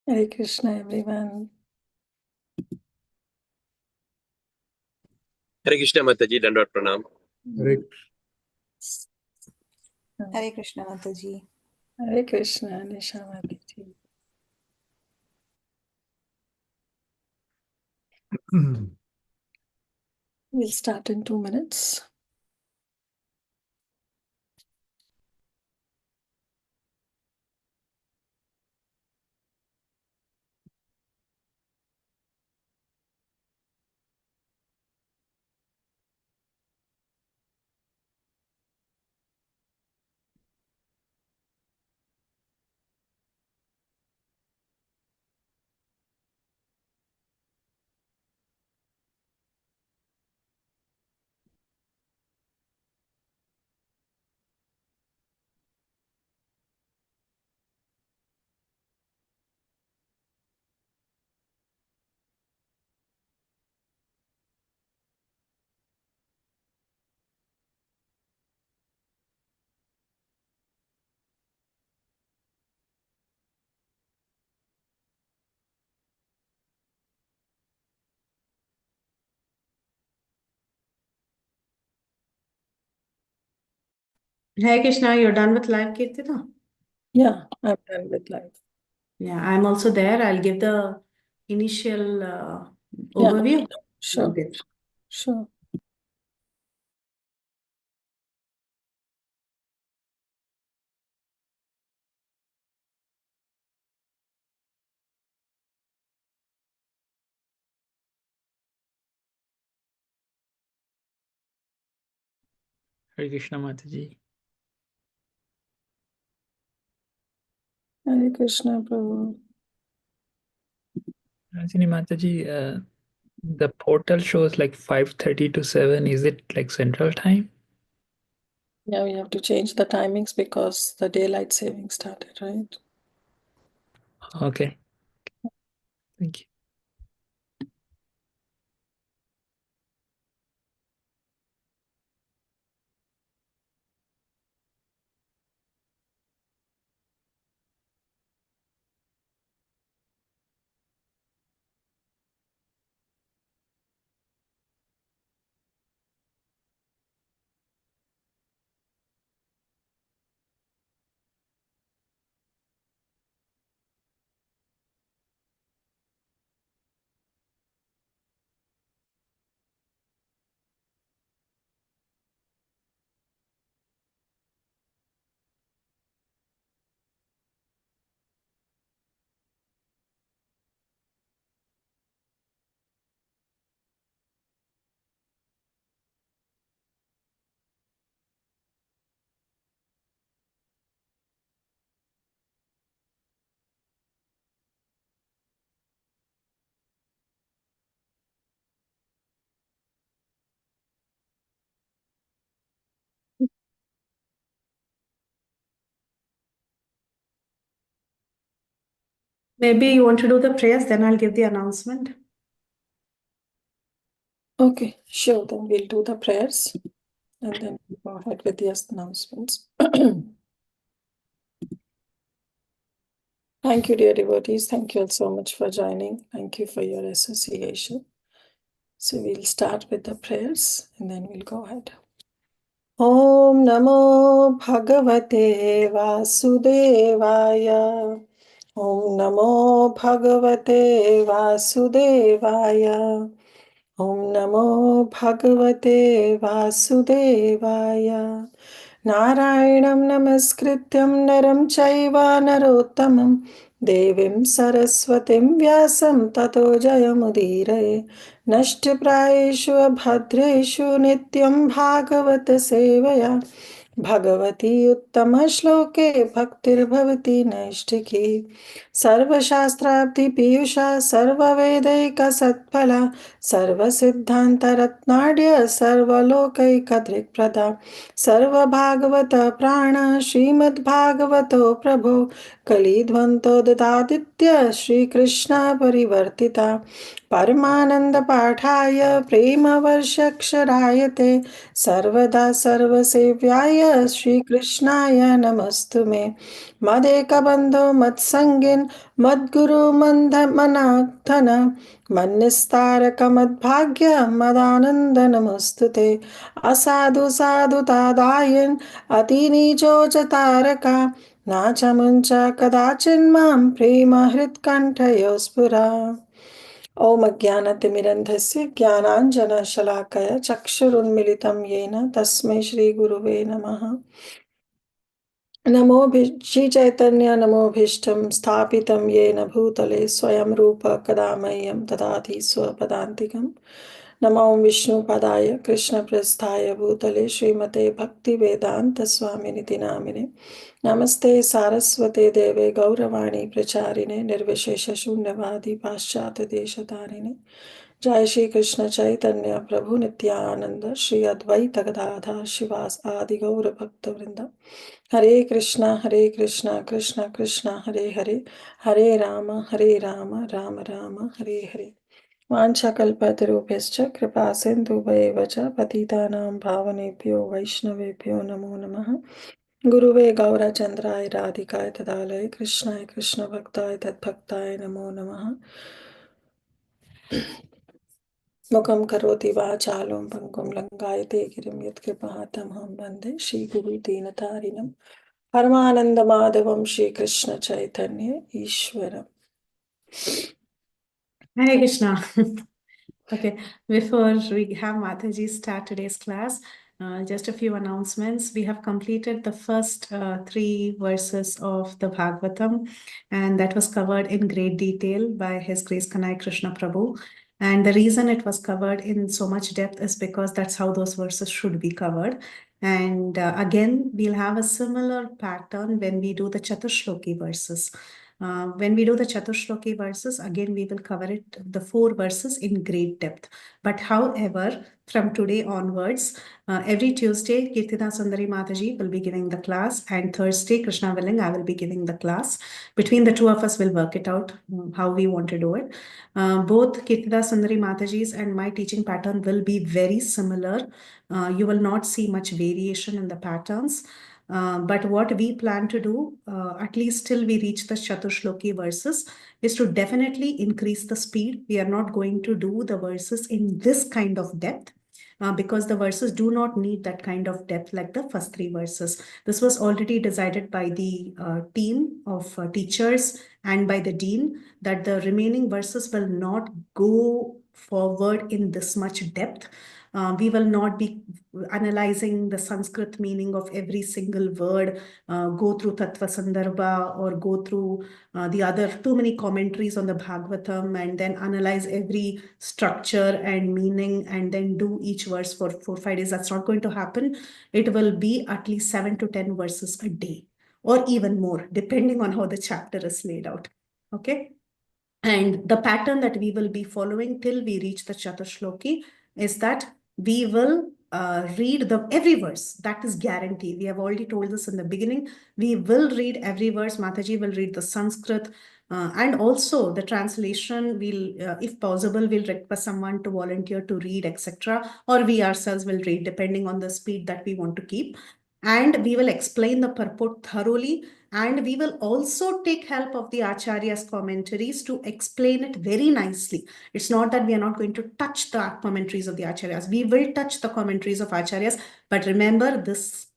Hare Krishna, everyone. Hare Krishna Mataji, Dandot Pranam. Hare Krishna Mataji. Hare Krishna, Nisha Mataji. We'll start in 2 minutes. Hare Krishna, you're done with live, Kirtana? Yeah, I'm done with live. Yeah, I'm also there. I'll give the initial overview. Sure. Okay. Sure. Hare Krishna Mataji. Hare Krishna, Prabhu. Rajini Mataji, the portal shows like 5:30 to 7. Is it like Central Time? Yeah, we have to change the timings because the daylight saving started, right? Okay. Thank you. Maybe you want to do the prayers, then I'll give the announcement. Okay, sure. Then we'll do the prayers and then we'll go ahead with the announcements. Thank you, dear devotees. Thank you all so much for joining. Thank you for your association. So we'll start with the prayers and then we'll go ahead. Om Namo Bhagavate Vasudevaya. Om Namo Bhagavate Vasudevaya. Om Namo Bhagavate Vasudevaya. Narayanam Namaskrityam Naram Chaiva Narottamam Devim Saraswatim Vyasam Tato Jayamudire Nashtiprayeshu Bhadreshu Nityam Bhagavata Sevaya Bhagavati Uttama Shloke Bhaktir Bhavati Naishtiki Sarvashastrabdi Piyusha Sarvavedaika Satphala Sarvasiddhanta Ratnadya Sarvalokaika Drikprada Sarvabhagavata Prana Srimad Bhagavato Prabho Kalidvanto Dadaditya Shri Krishna Parivartita परमानन्दपाठाय प्रेमवर्षक्षराय ते सर्वदा सर्वसेव्याय श्रीकृष्णाय नमस्तु मे मदेकबन्धो मत्सङ्गिन् मद्गुरु मन्नाथन मन्निस्तारकमद्भाग्य मदानन्द नमस्तु ते असाधु साधु तादायन् अतिनीचोच तारका नाचमुञ्च कदाचिन्मां प्रेम हृत्कण्ठयो स्फुरा ॐ अज्ञानतिमिरन्धस्य ज्ञानाञ्जनशलाकया चक्षुरुन्मिलितं येन तस्मै श्रीगुरुवे नमः नमो श्रीचैतन्य नमोभीष्टं स्थापितं येन भूतले स्वयं रूप कदा मह्यं ददाति स्वपदान्तिकं नमो विष्णुपदाय कृष्णप्रस्थाय भूतले श्रीमते भक्तिवेदान्तस्वामिनिति नामिने नमस्ते सारस्वते देवे गौरवाणी प्रचारिणे निर्विशेषशून्यवादी पाश्चात्यदेशतारिणे जय श्री कृष्ण चैतन्य प्रभु नित्यानंद श्री अद्वैत गदाधर शिवास आदि गौर भक्तवृंद हरे कृष्णा कृष्ण कृष्ण हरे हरे हरे राम राम राम हरे हरे वाञ्छाकल्पतरुभ्यश्च कृपा सिन्धुभ्येव च पतितानां पावनेभ्यो वैष्णवेभ्यो नमो नमः गुरुवे गौरचन्द्राय राधिकाय तदालय कृष्णाय कृष्णभक्ताय तद्भक्ताय नमो नमः मुखं करोति वाचालं पङ्गुं लङ्घयते गिरिं यत्कृपातमहं वन्दे श्रीगुरुदीनतारिणं परमानन्दमाधवं Sri Krishna Chaitanya ईश्वरम् Hare Krishna. Okay, before we have Mataji start today's class, just a few announcements. We have completed the first 3 verses of the Bhagavatam, and that was covered in great detail by His Grace Kanai Krishna Prabhu. And the reason it was covered in so much depth is because that's how those verses should be covered. And again, we'll have a similar pattern when we do the Chatushloki verses. When we do the Chatushloki verses, again, we will cover it, the 4 verses in great depth. But however, from today onwards, every Tuesday, Kirtida Sundari Mataji will be giving the class, and Thursday, Krishna willing, I will be giving the class. Between the two of us, we'll work it out how we want to do it. Both Kirtida Sundari Mataji's and my teaching pattern will be very similar. You will not see much variation in the patterns. But what we plan to do, at least till we reach the Chatushloki verses, is to definitely increase the speed. We are not going to do the verses in this kind of depth. Because the verses do not need that kind of depth like the first 3 verses. This was already decided by the team of teachers and by the dean that the remaining verses will not go forward in this much depth. We will not be analyzing the Sanskrit meaning of every single word, go through Tattva Sandarbha or go through the other too many commentaries on the Bhagavatam and then analyze every structure and meaning and then do each verse for 4-5 days. That's not going to happen. It will be at least 7 to 10 verses a day or even more, depending on how the chapter is laid out. Okay. And the pattern that we will be following till we reach the Chatushloki is that we will read every verse. That is guaranteed. We have already told this in the beginning. We will read every verse. Mataji will read the Sanskrit. And also the translation, if possible, we'll request someone to volunteer to read, etc. Or we ourselves will read, depending on the speed that we want to keep. And we will explain the purport thoroughly. And we will also take help of the Acharya's commentaries to explain it very nicely. It's not that we are not going to touch the commentaries of the Acharyas. We will touch the commentaries of Acharyas. But remember, this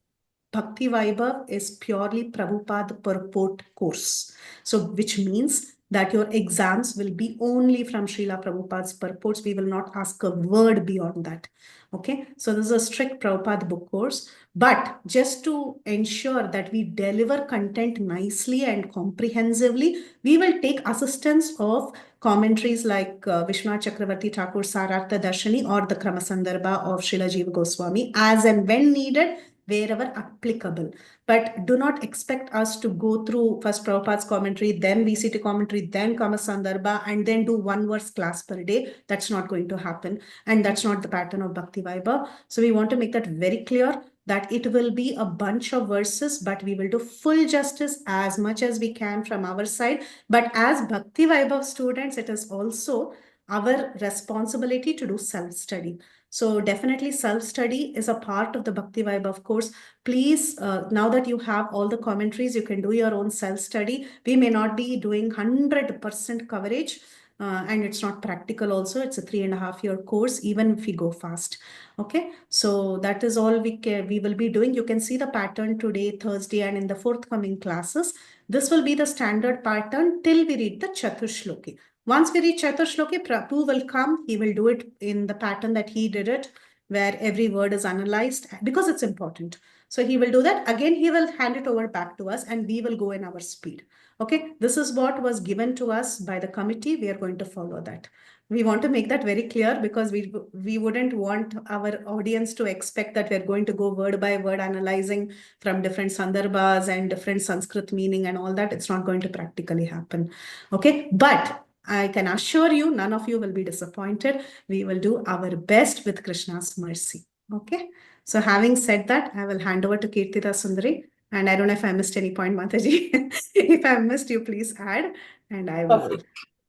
Bhakti Vaibhav is purely Prabhupada purport course. So, which means that your exams will be only from Srila Prabhupada's purports. We will not ask a word beyond that. Okay, so this is a strict Prabhupada book course. But just to ensure that we deliver content nicely and comprehensively, we will take assistance of commentaries like Vishwanath Chakravarti Thakur's Sarartha Darshani or the Kramasandarbha of Srila Jiva Goswami as and when needed, wherever applicable. But do not expect us to go through first Prabhupada's commentary, then VCT commentary, then Kamasandarbha, and then do 1 verse class per day. That's not going to happen. And that's not the pattern of Bhakti Vaibhav. So we want to make that very clear that it will be a bunch of verses, but we will do full justice as much as we can from our side. But as Bhakti Vaibhav students, it is also our responsibility to do self-study. So definitely self-study is a part of the Bhakti Vaibhav course. Please, now that you have all the commentaries, you can do your own self-study. We may not be doing 100% coverage, and it's not practical also. It's a 3.5-year course, even if we go fast. Okay, so that is all we will be doing. You can see the pattern today, Thursday, and in the forthcoming classes. This will be the standard pattern till we read the Chatushloki. Once we reach Chatushloki, Prabhu will come. He will do it in the pattern that he did it, where every word is analyzed because it's important. So he will do that. Again, he will hand it over back to us and we will go in our speed. Okay, this is what was given to us by the committee. We are going to follow that. We want to make that very clear because we wouldn't want our audience to expect that we're going to go word by word analyzing from different sandarbhas and different Sanskrit meaning and all that. It's not going to practically happen. Okay, but I can assure you, none of you will be disappointed. We will do our best with Krishna's mercy. Okay. So having said that, I will hand over to Kirtida Sundari. And I don't know if I missed any point, Mataji. If I missed, you please add. And I will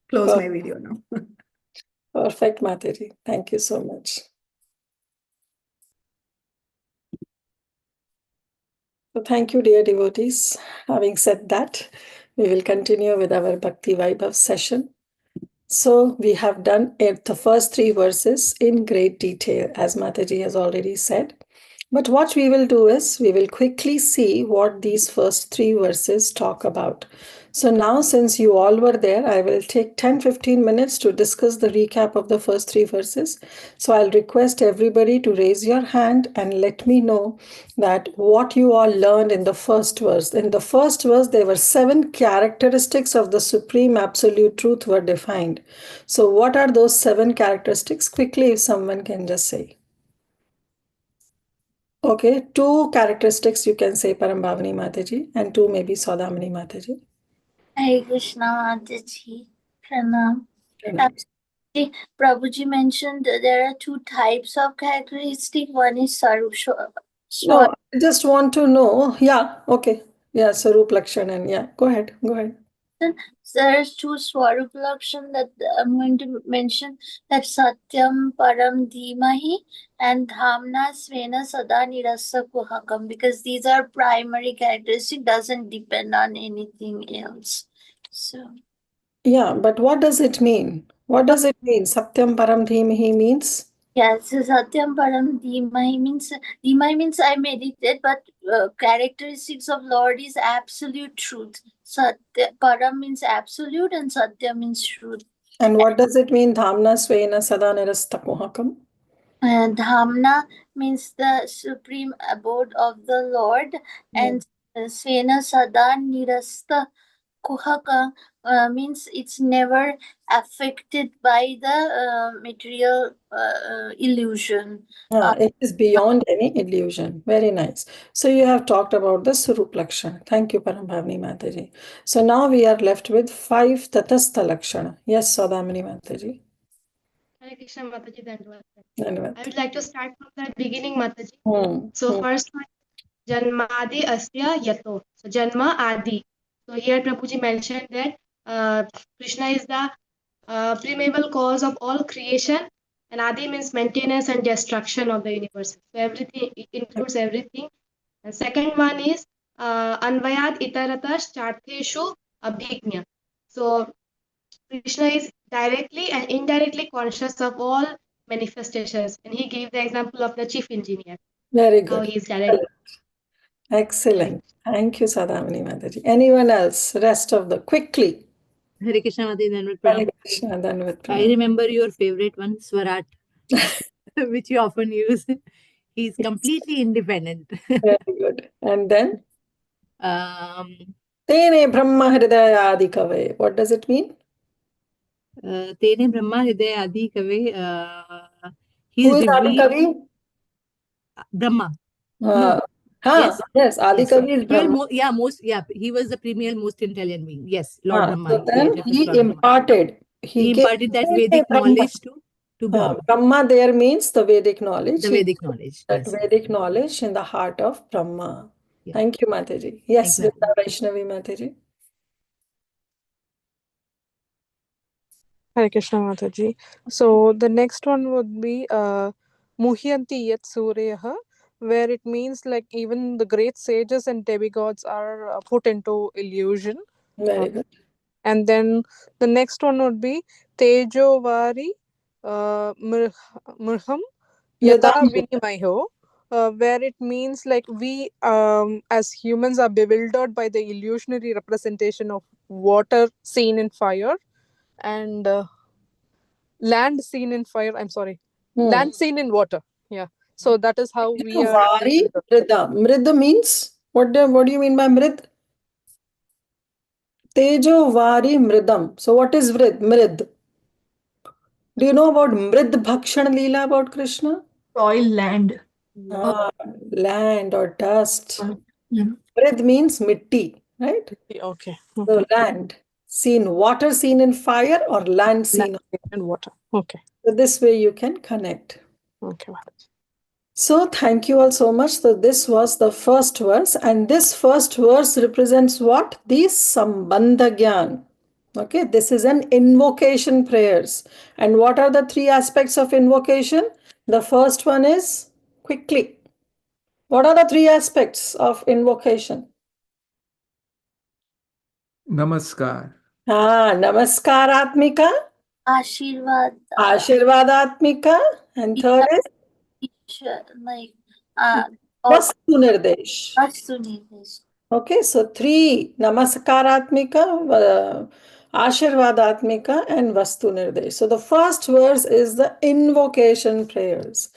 close my video now. Perfect, Mataji. Thank you so much. So thank you, dear devotees. Having said that, we will continue with our Bhakti Vaibhav session. So we have done the first 3 verses in great detail, as Mataji has already said. But what we will do is, we will quickly see what these first 3 verses talk about. So now, since you all were there, I will take 10-15 minutes to discuss the recap of the first 3 verses. So I'll request everybody to raise your hand and let me know that what you all learned in the first verse. In the first verse, there were 7 characteristics of the Supreme Absolute Truth were defined. So what are those 7 characteristics? Quickly, if someone can just say. Okay, 2 characteristics you can say, Parambhavani Mataji, and 2 maybe Saudamani Mataji. Hare Krishna Mataji. Pranam. Pranam. Prabhuji mentioned that there are 2 types of characteristic. One is Sarup. No, I just want to know. Yeah, okay. Yeah, Sarup Lakshanan. Yeah, go ahead. Go ahead. There's 2 Swarup Lakshan that I'm going to mention, that Satyam Param Dhimahi and Dhamna Svena Sada Nirasa Kuhakam, because these are primary characteristics, doesn't depend on anything else. So yeah, but what does it mean? What does it mean? Satyam Param Dhimahi means? yes, Satyam Param Dhimahi means I meditate, but characteristics of Lord is absolute truth. Satya Param means absolute and Satya means truth. And what does it mean? Dhamna Svena Sada Nirasta Kuhakam? Dhamna means the supreme abode of the Lord, and Svena Sada Nirasta Kuhaka means it's never affected by the material illusion. It is beyond any illusion. Very nice. So you have talked about the Surup Lakshana. Thank you, Parambhavani Mataji. So now we are left with 5 Tatastha Lakshana. Yes, Saudamani Mataji. Hare Krishna Mataji, Dandavad. Dandavad. I would like to start from the beginning, Mataji. So first one, Janmadi Asya Yato. So Janma Adi. So here Prabhuji mentioned that Krishna is the primeval cause of all creation, and Adi means maintenance and destruction of the universe. So everything, it includes everything. And second one is Anvayad Itaratas Chartheshu Abhignya. So Krishna is directly and indirectly conscious of all manifestations, and he gave the example of the chief engineer. Very good. How he is directly. Excellent. Thank you, Saudamani Mataji. Anyone else? Rest of the quickly. Hare Krishna Mataji, Dandavad Hare Pranam. Krishna, Dandavad I Pranam. remember your favorite one, Swarat, which you often use. He's completely independent. Very good. And then? Tene Brahma Hridaya Adi Kave. What does it mean? Tene Brahma Hridaya Adi Kave. Who is Adi Kavi? Brahma. No. Yes, Adi Kavi is Brahma. He was the premier, most intelligent being. Yes, Lord Brahma. So then he imparted. He imparted that Vedic knowledge to Brahma. Brahma there means the Vedic knowledge. The Vedic knowledge. That Vedic knowledge in the heart of Brahma. Yeah. Thank you, Mataji. Yes, Vidya Vaishnavi Mataji. Hare Krishna Mataji. So the next one would be Muhyanti Yat Suryaha, where it means like even the great sages and demigods are put into illusion. Very good. And then the next one would be Tejovari Mrham Yata Vinimayo, where it means like we as humans are bewildered by the illusionary representation of water seen in fire and land seen in fire. I'm sorry, land seen in water. Yeah. So that is how we are. Vari Mrida. Mrida means what do you mean by Mrid? Tejo Vari Mridam. So what is Mrid? Do you know about Mrid Bhakshan Leela about Krishna? Soil, land. Land or dust. Yeah. Mrid means mitti, right? Okay. So land seen, water seen in fire or land seen in water. Okay. So this way you can connect. Okay. So thank you all so much. So this was the first verse, and this first verse represents what? The Sambandha Gyan. Okay, this is an invocation prayers. And what are the three aspects of invocation? The first one is quickly. What are the three aspects of invocation? Namaskar. Namaskaratmika. Ashirvad. Ashirvadatmika. And third is? Like, Vastu Nirdesh. Vastu Nirdesh. Okay, so three: Namaskaratmika, Ashirvadatmika, and Vastu Nirdesh. So the first verse is the invocation prayers.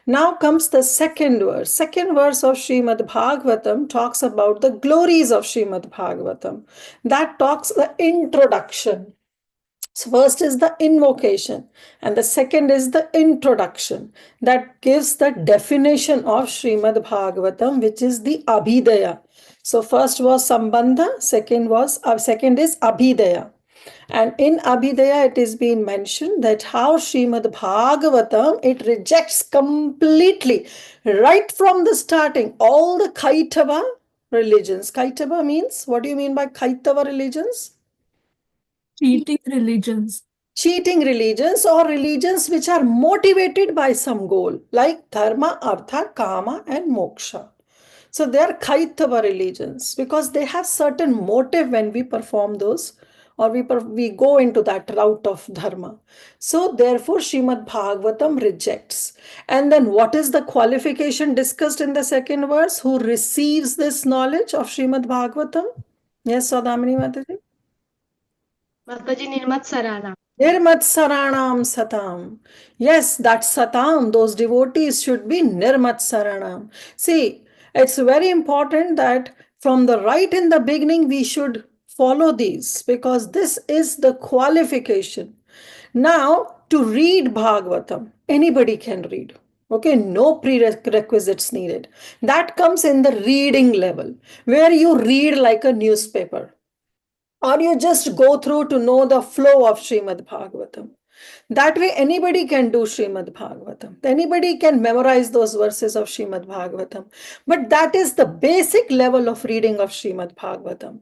Now comes the second verse. Second verse of Srimad Bhagavatam talks about the glories of Srimad Bhagavatam. That talks the introduction. So first is the invocation and the second is the introduction that gives the definition of Srimad Bhagavatam, which is the Abhidaya. So first was Sambandha, second is Abhidaya. And in Abhidaya it is being mentioned that how Srimad Bhagavatam, it rejects completely right from the starting all the Kaitava religions. Kaitava means, what do you mean by Kaitava religions? Cheating religions. Cheating religions or religions which are motivated by some goal like dharma, artha, kama and moksha. So they are Kaitava religions because they have certain motive when we perform those or we go into that route of dharma. So therefore Srimad Bhagavatam rejects. And then what is the qualification discussed in the second verse? Who receives this knowledge of Srimad Bhagavatam? Yes, Saudamini Mataji? Mataji Nirmat Nirmatsaranam satam. Yes, that satam, those devotees should be nirmatsaranam. See, it's very important that from the right in the beginning, we should follow these because this is the qualification. Now, to read Bhagavatam, anybody can read. Okay, no prerequisites needed. That comes in the reading level where you read like a newspaper or you just go through to know the flow of Srimad Bhagavatam. That way, anybody can do Srimad Bhagavatam. Anybody can memorize those verses of Srimad Bhagavatam. But that is the basic level of reading of Srimad Bhagavatam.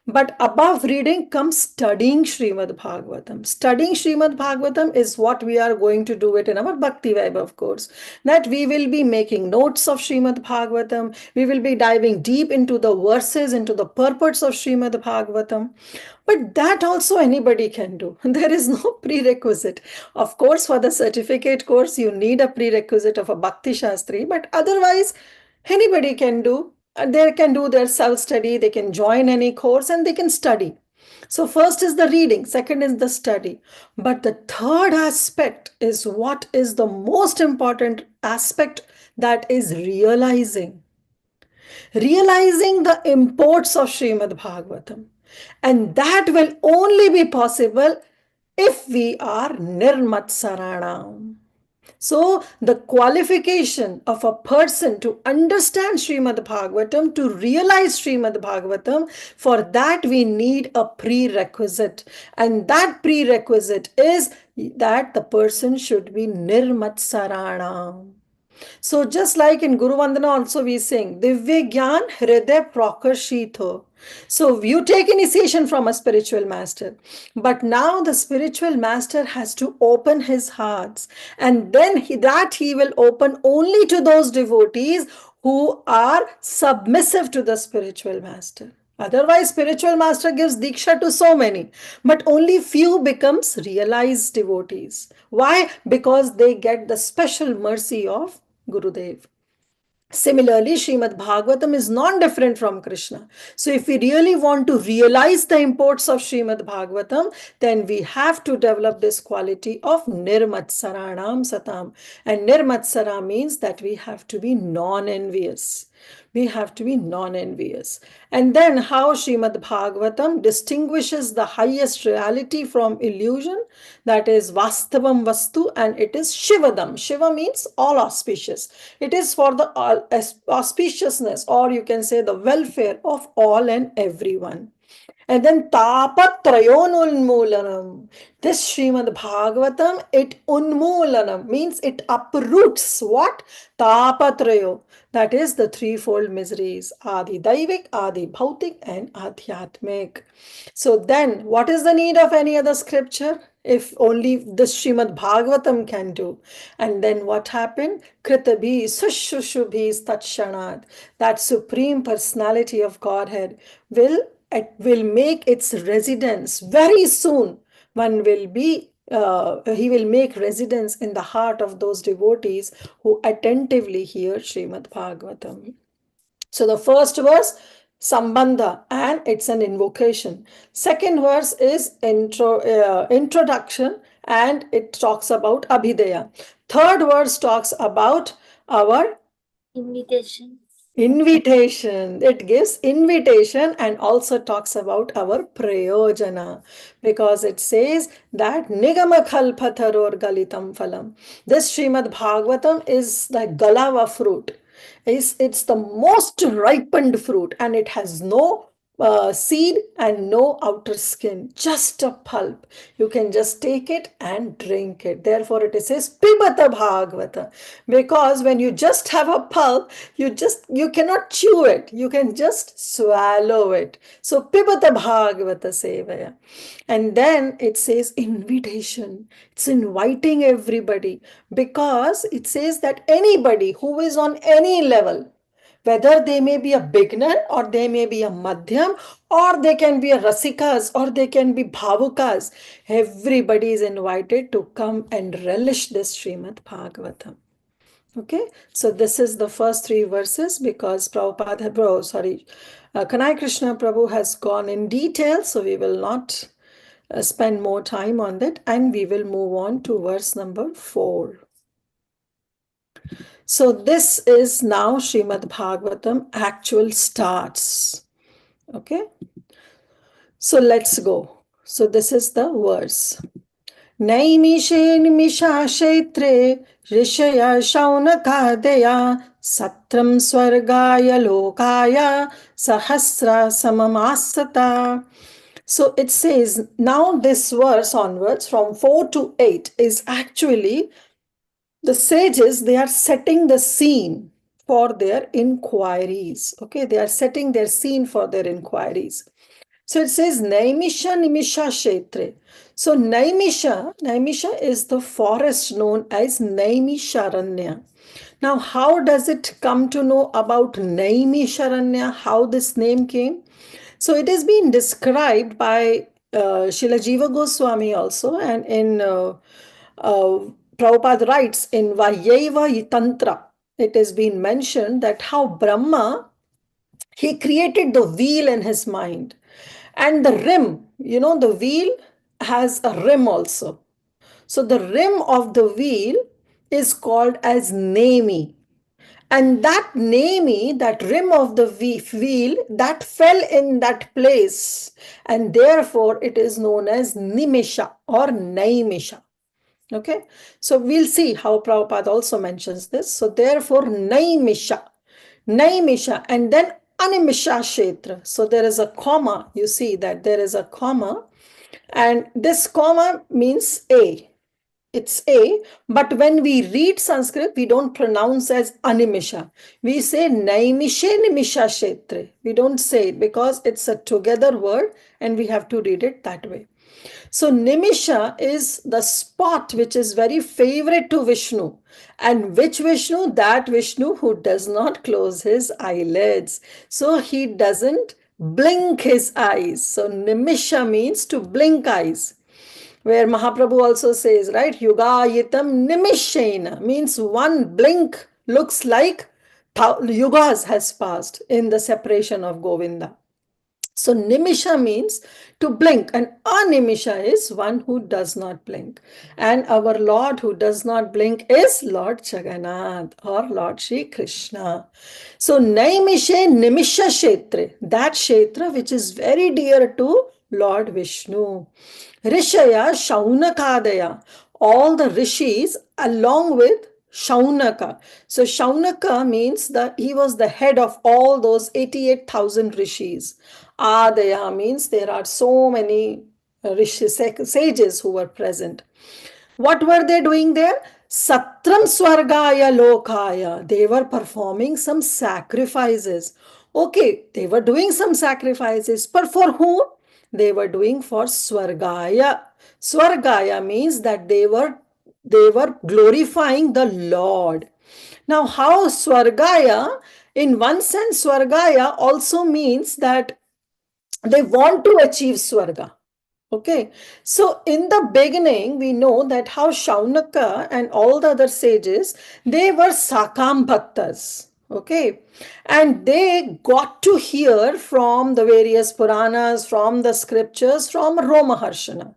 But above reading comes studying Srimad Bhagavatam. Studying Srimad Bhagavatam is what we are going to do it in our Bhakti Vaibhav course. That we will be making notes of Srimad Bhagavatam. We will be diving deep into the verses, into the purports of Srimad Bhagavatam. But that also anybody can do. There is no prerequisite. Of course, for the certificate course, you need a prerequisite of a Bhakti Shastri, but otherwise, anybody can do. They can do their self-study, they can join any course and they can study. So first is the reading, second is the study. But the third aspect is what is the most important aspect, that is realizing. Realizing the imports of Srimad Bhagavatam. And that will only be possible if we are Nirmatsaranam. So the qualification of a person to understand Srimad Bhagavatam, to realize Srimad Bhagavatam, for that we need a prerequisite. And that prerequisite is that the person should be Nirmatsaranam. So just like in Guru Vandana also we sing, Divya Gyan Hriday Prakashito. So you take initiation from a spiritual master. But now the spiritual master has to open his hearts. And then he will open only to those devotees who are submissive to the spiritual master. Otherwise, spiritual master gives diksha to so many, but only few becomes realized devotees. Why? Because they get the special mercy of Gurudev. Similarly, Srimad Bhagavatam is non-different from Krishna. So if we really want to realize the imports of Srimad Bhagavatam, then we have to develop this quality of Nirmatsaranam Satam. And Nirmatsara means that we have to be non-envious. We have to be non-envious. And then how Srimad Bhagavatam distinguishes the highest reality from illusion, that is Vastavam Vastu, and it is Shivadam. Shiva means all auspicious. It is for the auspiciousness, or you can say the welfare of all and everyone. And then Tapatrayonulmulanam. This Srimad Bhagavatam, it unmulanam means it uproots what? Tapatrayo. That is the threefold miseries. Adi Daivik, Adi Bhautik, and Adhyatmik. So then, what is the need of any other scripture? If only this Srimad Bhagavatam can do. And then what happened? Kritabhi, Sushrushubhi, Tatshanad. That Supreme Personality of Godhead it will make its residence very soon. One will be, he will make residence in the heart of those devotees who attentively hear Srimad Bhagavatam. So the first verse, Sambandha, and it's an invocation. Second verse is introduction, and it talks about Abhidaya. Third verse talks about our Invitation. It gives invitation and also talks about our prayojana, because it says that Nigama Khalpatharor Galitam Phalam. This Srimad Bhagavatam is the galava fruit. It's the most ripened fruit, and it has no seed and no outer skin, just a pulp. You can just take it and drink it. Therefore, it says Pibata Bhagavata, because when you just have a pulp, you cannot chew it. You can just swallow it. So Pibata Bhagavata Sevaya. And then it says invitation. It's inviting everybody, because it says that anybody who is on any level, whether they may be a beginner or they may be a madhyam, or they can be a rasikas or they can be bhavukas, everybody is invited to come and relish this Srimad Bhagavatam. Okay, so this is the first three verses, because Prabhupada, Kanai Krishna Prabhu has gone in detail, so we will not spend more time on that, and we will move on to verse number 4. So this is now Srimad Bhagavatam actual starts. Okay. So let's go. So this is the verse. Naimishe nimisha kshetre rishaya shaunakadaya satram swargaya lokaya sahasra samamasata. So it says, now this verse onwards from 4 to 8 is actually the sages, they are setting the scene for their inquiries. Okay, they are setting their scene for their inquiries. So it says Naimisha Nimisha Kshetre. So Naimisha is the forest known as Naimisharanya. Now, how does it come to know about Naimisharanya, how this name came? So it is being described by Srila Jiva Goswami also, and in Prabhupada writes in Vaibhav Tantra, it has been mentioned that how Brahma, he created the wheel in his mind, and the rim, the wheel has a rim also. So the rim of the wheel is called as Nemi. And that Nemi, that rim of the wheel, that fell in that place. And therefore it is known as Nimisha or Naimisha. Okay, so we'll see how Prabhupada also mentions this. So therefore, Naimisha, and then Animisha Kshetra. So there is a comma, you see that there is a comma, and this comma means A. It's A, but when we read Sanskrit, we don't pronounce as animisha. We say naimishe nimisha kshetre. We don't say it because it's a together word and we have to read it that way. So nimisha is the spot which is very favorite to Vishnu. And which Vishnu? That Vishnu who does not close his eyelids. So he doesn't blink his eyes. So nimisha means to blink eyes. Where Mahaprabhu also says, right, Yugayitam nimishena means one blink looks like yugas has passed in the separation of Govinda. So nimisha means to blink, and animisha is one who does not blink. And our Lord who does not blink is Lord Jagannath or Lord Shri Krishna. So naimishe nimisha kshetre, that kshetra which is very dear to Lord Vishnu. Rishaya Shaunakadaya, all the rishis along with Shaunaka. So Shaunaka means that he was the head of all those 88,000 rishis. Adaya means there are so many sages who were present. What were they doing there? Satram Swargaya Lokaya. They were performing some sacrifices. Okay, they were doing some sacrifices, but for whom? They were doing for Swargaya. Swargaya means that they were glorifying the Lord. Now, how Swargaya? In one sense, Swargaya also means that they want to achieve Swarga. Okay, so in the beginning, we know that how Shaunaka and all the other sages, they were Sakam Bhaktas. Okay, and they got to hear from the various Puranas, from the scriptures, from Romaharshana.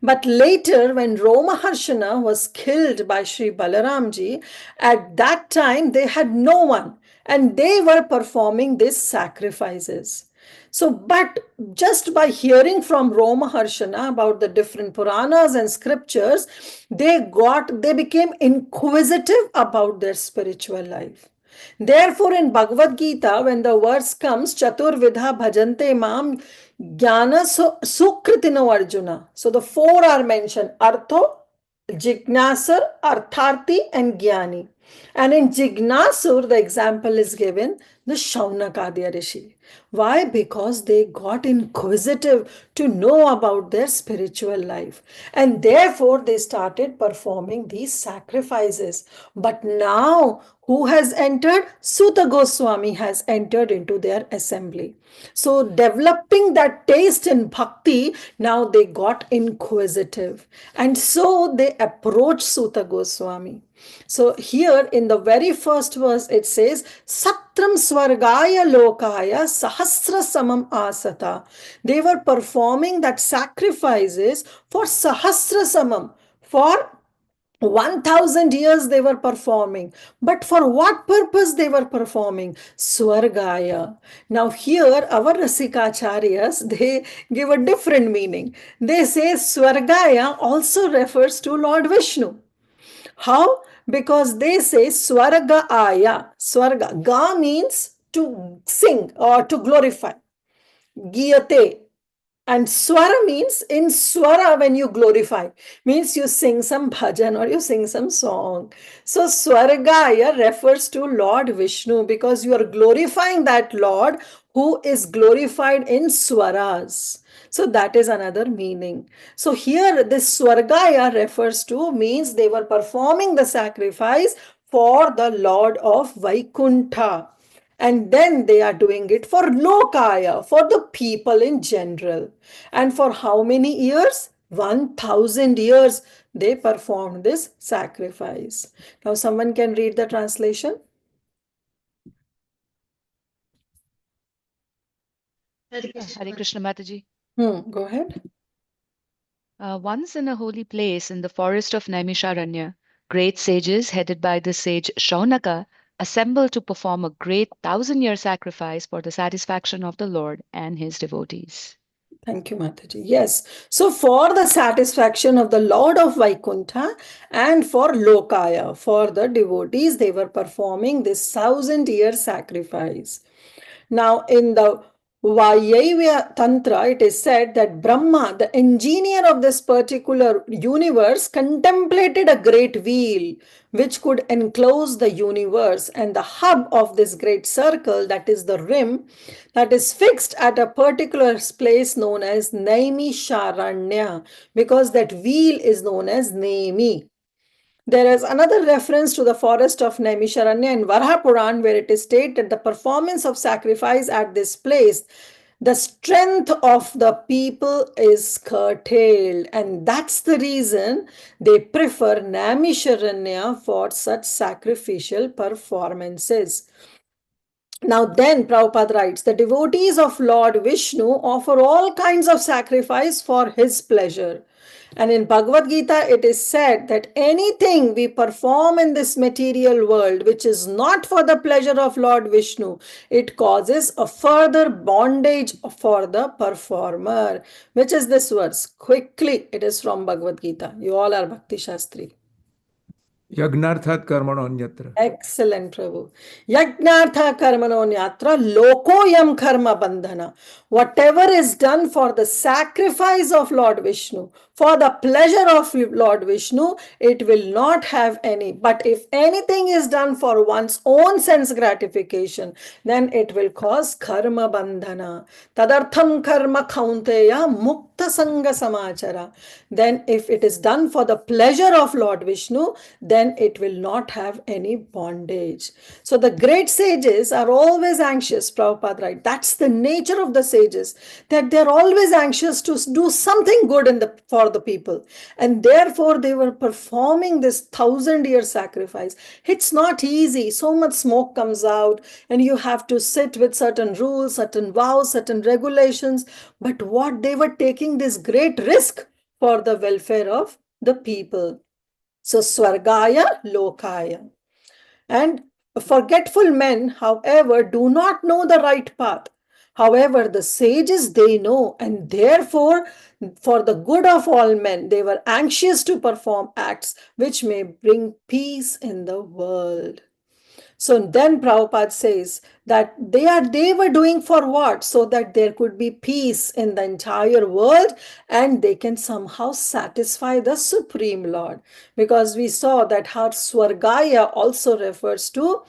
But later, when Romaharshana was killed by Sri Balaramji, at that time they had no one and they were performing these sacrifices. So, but just by hearing from Romaharshana about the different Puranas and scriptures, they became inquisitive about their spiritual life. Therefore, in Bhagavad Gita, when the verse comes, Chatur Vidha Bhajante Mam Jnana Sukritino Arjuna. So the four are mentioned: Artho, Jignasur, Artharthi, and Jnani. And in Jignasur, the example is given the Shaunakadya Rishi. Why? Because they got inquisitive to know about their spiritual life. And therefore, they started performing these sacrifices. But now, who has entered? Suta Goswami has entered into their assembly. So, developing that taste in bhakti, now they got inquisitive. And so, they approached Suta Goswami. So here in the very first verse it says Satram Swargaya Lokaya Sahasra Samam Asata. They were performing that sacrifices for Sahasra Samam, for 1000 years they were performing. But for what purpose they were performing? Swargaya. Now here our Rasikacharyas, they give a different meaning. They say Swargaya also refers to Lord Vishnu. How? Because they say Swarga Aya. Swarga. Ga means to sing or to glorify. Giyate. And swara means in swara when you glorify, means you sing some bhajan or you sing some song. So Swargaya refers to Lord Vishnu because you are glorifying that Lord who is glorified in swaras. So that is another meaning. So here this Swargaya refers to means they were performing the sacrifice for the Lord of Vaikuntha. And then they are doing it for Lokaya, for the people in general. And for how many years? 1000 years they performed this sacrifice. Now someone can read the translation. Hare Krishna Mataji. Go ahead. Once in a holy place in the forest of Naimisharanya, great sages headed by the sage Shaunaka assembled to perform a great 1000-year sacrifice for the satisfaction of the Lord and his devotees. Thank you, Mataji. Yes. So for the satisfaction of the Lord of Vaikuntha and for Lokaya, for the devotees, they were performing this 1000-year sacrifice. Now in the Vaibhav Tantra, it is said that Brahma, the engineer of this particular universe, contemplated a great wheel which could enclose the universe, and the hub of this great circle, that is the rim, that is fixed at a particular place known as Naimisharanya, because that wheel is known as Nemi. There is another reference to the forest of Naimisharanya in Varaha Puran, where it is stated that the performance of sacrifice at this place, the strength of the people is curtailed, and that's the reason they prefer Naimisharanya for such sacrificial performances. Now then, Prabhupada writes, the devotees of Lord Vishnu offer all kinds of sacrifice for his pleasure. And in Bhagavad Gita, it is said that anything we perform in this material world, which is not for the pleasure of Lord Vishnu, it causes a further bondage for the performer. Which is this verse? Quickly, it is from Bhagavad Gita. You all are Bhakti Shastri. Yagnarthat karmano anyatra. Excellent, Prabhu. Yagnartha karmano nyatra lokoyam karma bandhana. Whatever is done for the sacrifice of Lord Vishnu, for the pleasure of Lord Vishnu, it will not have any. But if anything is done for one's own sense gratification, then it will cause karma bandhana. Tadartham karma kaunteya mukta sanga samachara. Then if it is done for the pleasure of Lord Vishnu, then it will not have any bondage. So the great sages are always anxious, Prabhupada, right? That's the nature of the sages, that they're always anxious to do something good for the people. And therefore they were performing this 1,000-year sacrifice. It's not easy. So much smoke comes out and you have to sit with certain rules, certain vows, certain regulations. But what they were taking this great risk for the welfare of the people. So Swargaya Lokaya. And forgetful men, however, do not know the right path. However, the sages, they know, and therefore, for the good of all men, they were anxious to perform acts which may bring peace in the world. So then Prabhupada says that they were doing for what? So that there could be peace in the entire world and they can somehow satisfy the Supreme Lord. Because we saw that her Swargaya also refers to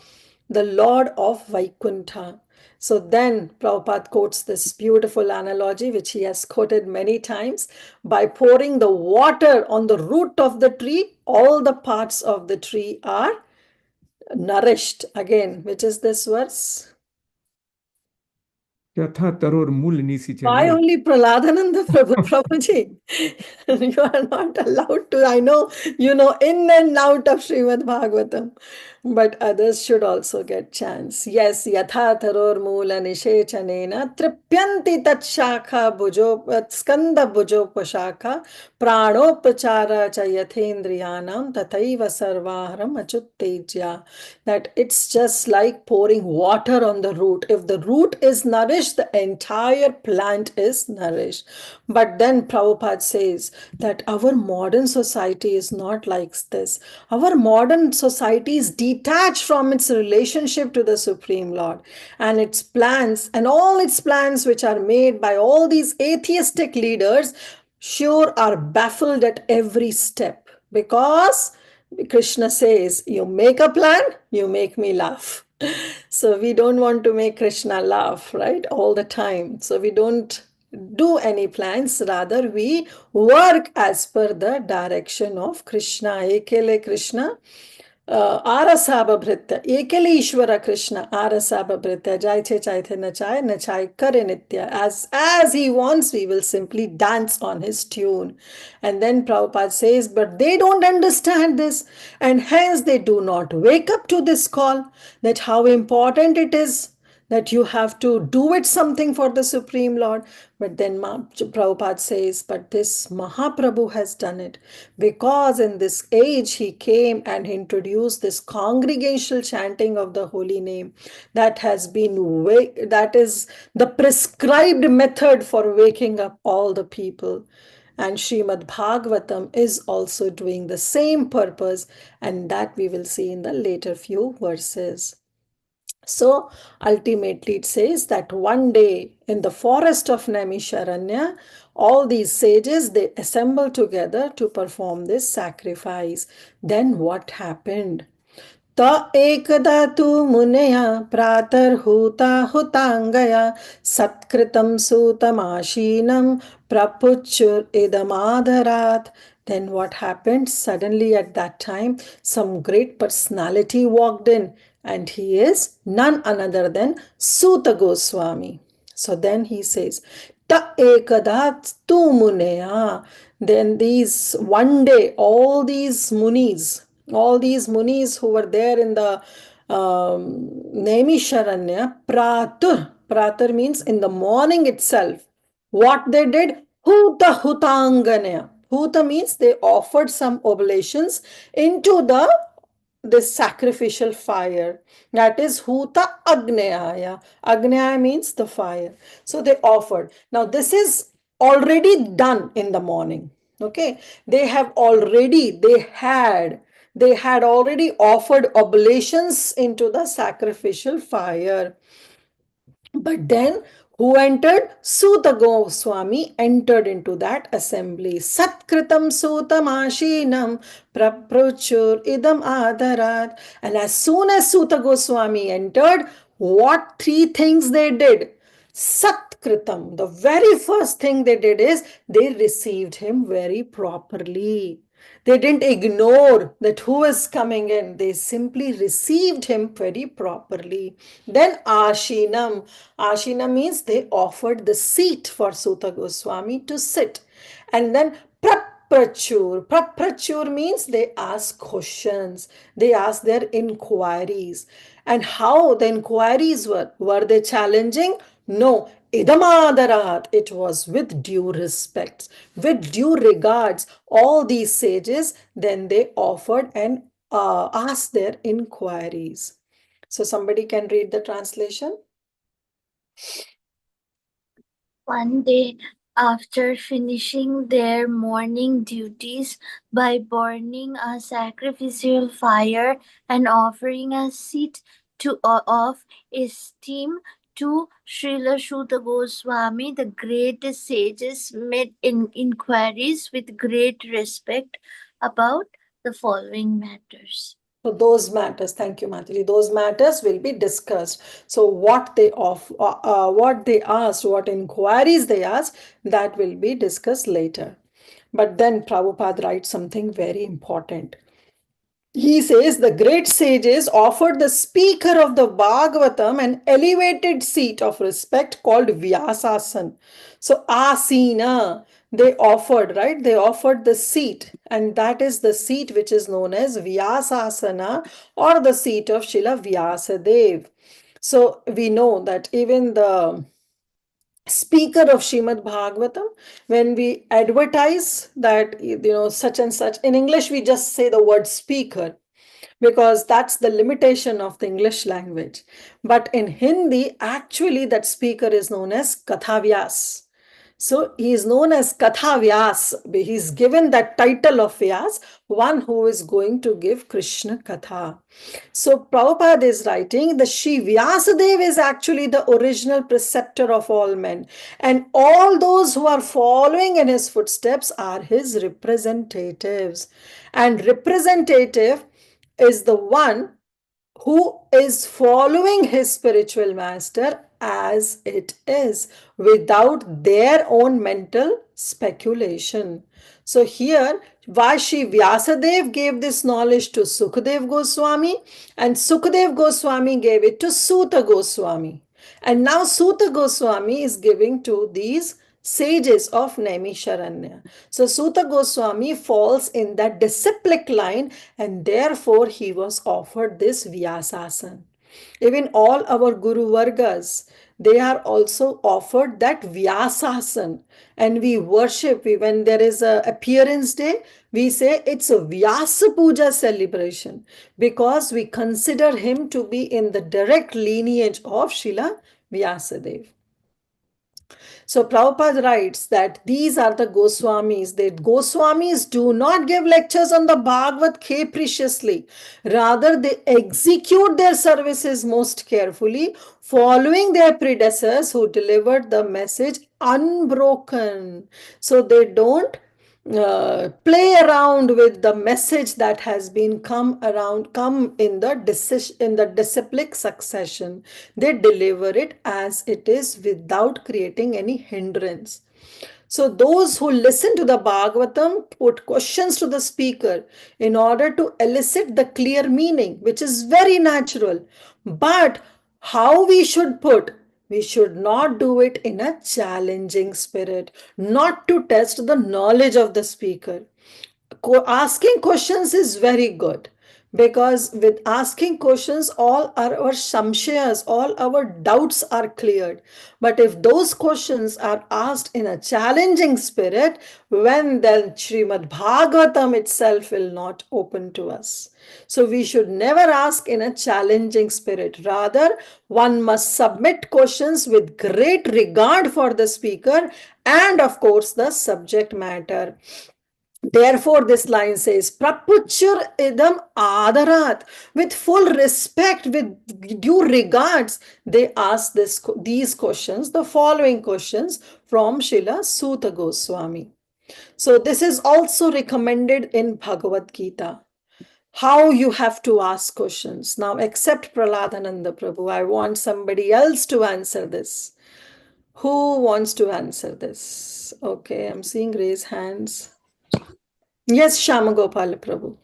the Lord of Vaikuntha. So then Prabhupada quotes this beautiful analogy, which he has quoted many times. By pouring the water on the root of the tree, all the parts of the tree are nourished. Again, which is this verse? Yatha taror mul nisichane. Why only Prahladhananda Prabhuji? You are not allowed to. I know you know in and out of Srimad Bhagavatam, but others should also get chance. Yes, yatha taror mula nishechanena tripyanti tat shakha bhujo skanda bhujo pashakha pranopachara cha yathendriyanam tathaiva sarvaharam achuttejya. That it's just like pouring water on the root. If the root is nourished, the entire plant is nourished. But then Prabhupada says that our modern society is not like this. Our modern society is detached from its relationship to the Supreme Lord, and its plans and all its plans which are made by all these atheistic leaders sure are baffled at every step, because Krishna says, you make a plan, you make me laugh. So we don't want to make Krishna laugh, right? All the time. So we don't do any plans. Rather, we work as per the direction of Krishna. Ekele Krishna. Arasabhabhritya, Ekele Ishvara Krishna, Arasabhabhritya, Jaiche Chaithe Nachai Kare Nitya. As he wants, we will simply dance on his tune. And then Prabhupada says, but they don't understand this, and hence they do not wake up to this call, that how important it is that you have to do it something for the Supreme Lord. But then Prabhupada says, but this Mahaprabhu has done it, because in this age he came and introduced this congregational chanting of the holy name that has been that is the prescribed method for waking up all the people. And Srimad Bhagavatam is also doing the same purpose, and that we will see in the later few verses. So ultimately it says that one day in the forest of Naimisharanya, all these sages, they assemble together to perform this sacrifice. Then what happened? Ta ekada tu munaya pratarhuta hutangaya satkritam sutamashinam prapuchur idamadarat. Then what happened? Suddenly at that time, some great personality walked in, and he is none other than Suta Goswami. So then he says, Ta ekada tu munaya. Then these one day, all these munis who were there in the Naimisharanya, Pratar means in the morning itself. What they did? Huta Hutanganaya. Huta means they offered some oblations into this sacrificial fire. That is Huta Agnyaya. Agnyaya means the fire. So they offered. Now this is already done in the morning. Okay. They had already offered oblations into the sacrificial fire. But then who entered? Suta Goswami entered into that assembly. Satkritam Sutam Ashinam Praprochur Idam Adarat. And as soon as Suta Goswami entered, what three things they did? Satkritam. The very first thing they did is they received him very properly. They didn't ignore that who is coming in. They simply received him very properly. Then Ashinam. Ashinam means they offered the seat for Suta Goswami to sit. And then Praprachur. Praprachur means they ask questions. They ask their inquiries. And how the inquiries were? Were they challenging? No. Idamadarat. It was with due respect, with due regards. All these sages, then they offered and asked their inquiries. So somebody can read the translation. One day, after finishing their morning duties by burning a sacrificial fire and offering a seat of esteem to Srila Shuta Goswami, the great sages made inquiries with great respect about the following matters. So those matters, thank you, Mataji. Those matters will be discussed. So what they asked, what inquiries they asked, that will be discussed later. But then Prabhupada writes something very important. He says the great sages offered the speaker of the Bhagavatam an elevated seat of respect called Vyasasan. So Asina, they offered, right? They offered the seat, and that is the seat which is known as Vyasasana or the seat of Srila Vyasadev. So we know that even the speaker of Shrimad Bhagavatam, when we advertise that, such and such, in English, we just say the word speaker because that's the limitation of the English language. But in Hindi, actually, that speaker is known as Kathavyas. So he is known as Kathavyas. He's given that title of Vyas, one who is going to give Krishna Katha. So Prabhupada is writing the Sri Vyasadeva is actually the original preceptor of all men. And all those who are following in his footsteps are his representatives. And representative is the one who is following his spiritual master as it is without their own mental speculation. So here Vashi Vyasadev gave this knowledge to Sukadev Goswami and Sukadev Goswami gave it to Suta Goswami. And now Suta Goswami is giving to these sages of Naimisharanya. So Suta Goswami falls in that disciplic line and therefore he was offered this Vyasasan. Even all our Guru Vargas, they are also offered that Vyasasan. And we worship, when there is a appearance day, we say it's a Vyasa Puja celebration because we consider him to be in the direct lineage of Srila Vyasadeva. So Prabhupada writes that these are the Goswamis. The Goswamis do not give lectures on the Bhagavad capriciously. Rather, they execute their services most carefully, following their predecessors who delivered the message unbroken. So they don't play around with the message that has been come in the disciplic succession. They deliver it as it is without creating any hindrance. So those who listen to the Bhagavatam put questions to the speaker in order to elicit the clear meaning, which is very natural. But how we should put, we should not do it in a challenging spirit, not to test the knowledge of the speaker. Asking questions is very good, because with asking questions all our samshayas, all our doubts are cleared. But if those questions are asked in a challenging spirit, when then Srimad Bhagavatam itself will not open to us. So we should never ask in a challenging spirit. Rather, one must submit questions with great regard for the speaker and of course the subject matter. Therefore, this line says, Prapuchur idam adarat. With full respect, with due regards, they ask these questions, the following questions from Srila Suta Goswami. So, this is also recommended in Bhagavad Gita. How you have to ask questions. Now, except Prahladananda Prabhu, I want somebody else to answer this. Who wants to answer this? Okay, I'm seeing raise hands. Yes, Shamagopal Prabhu.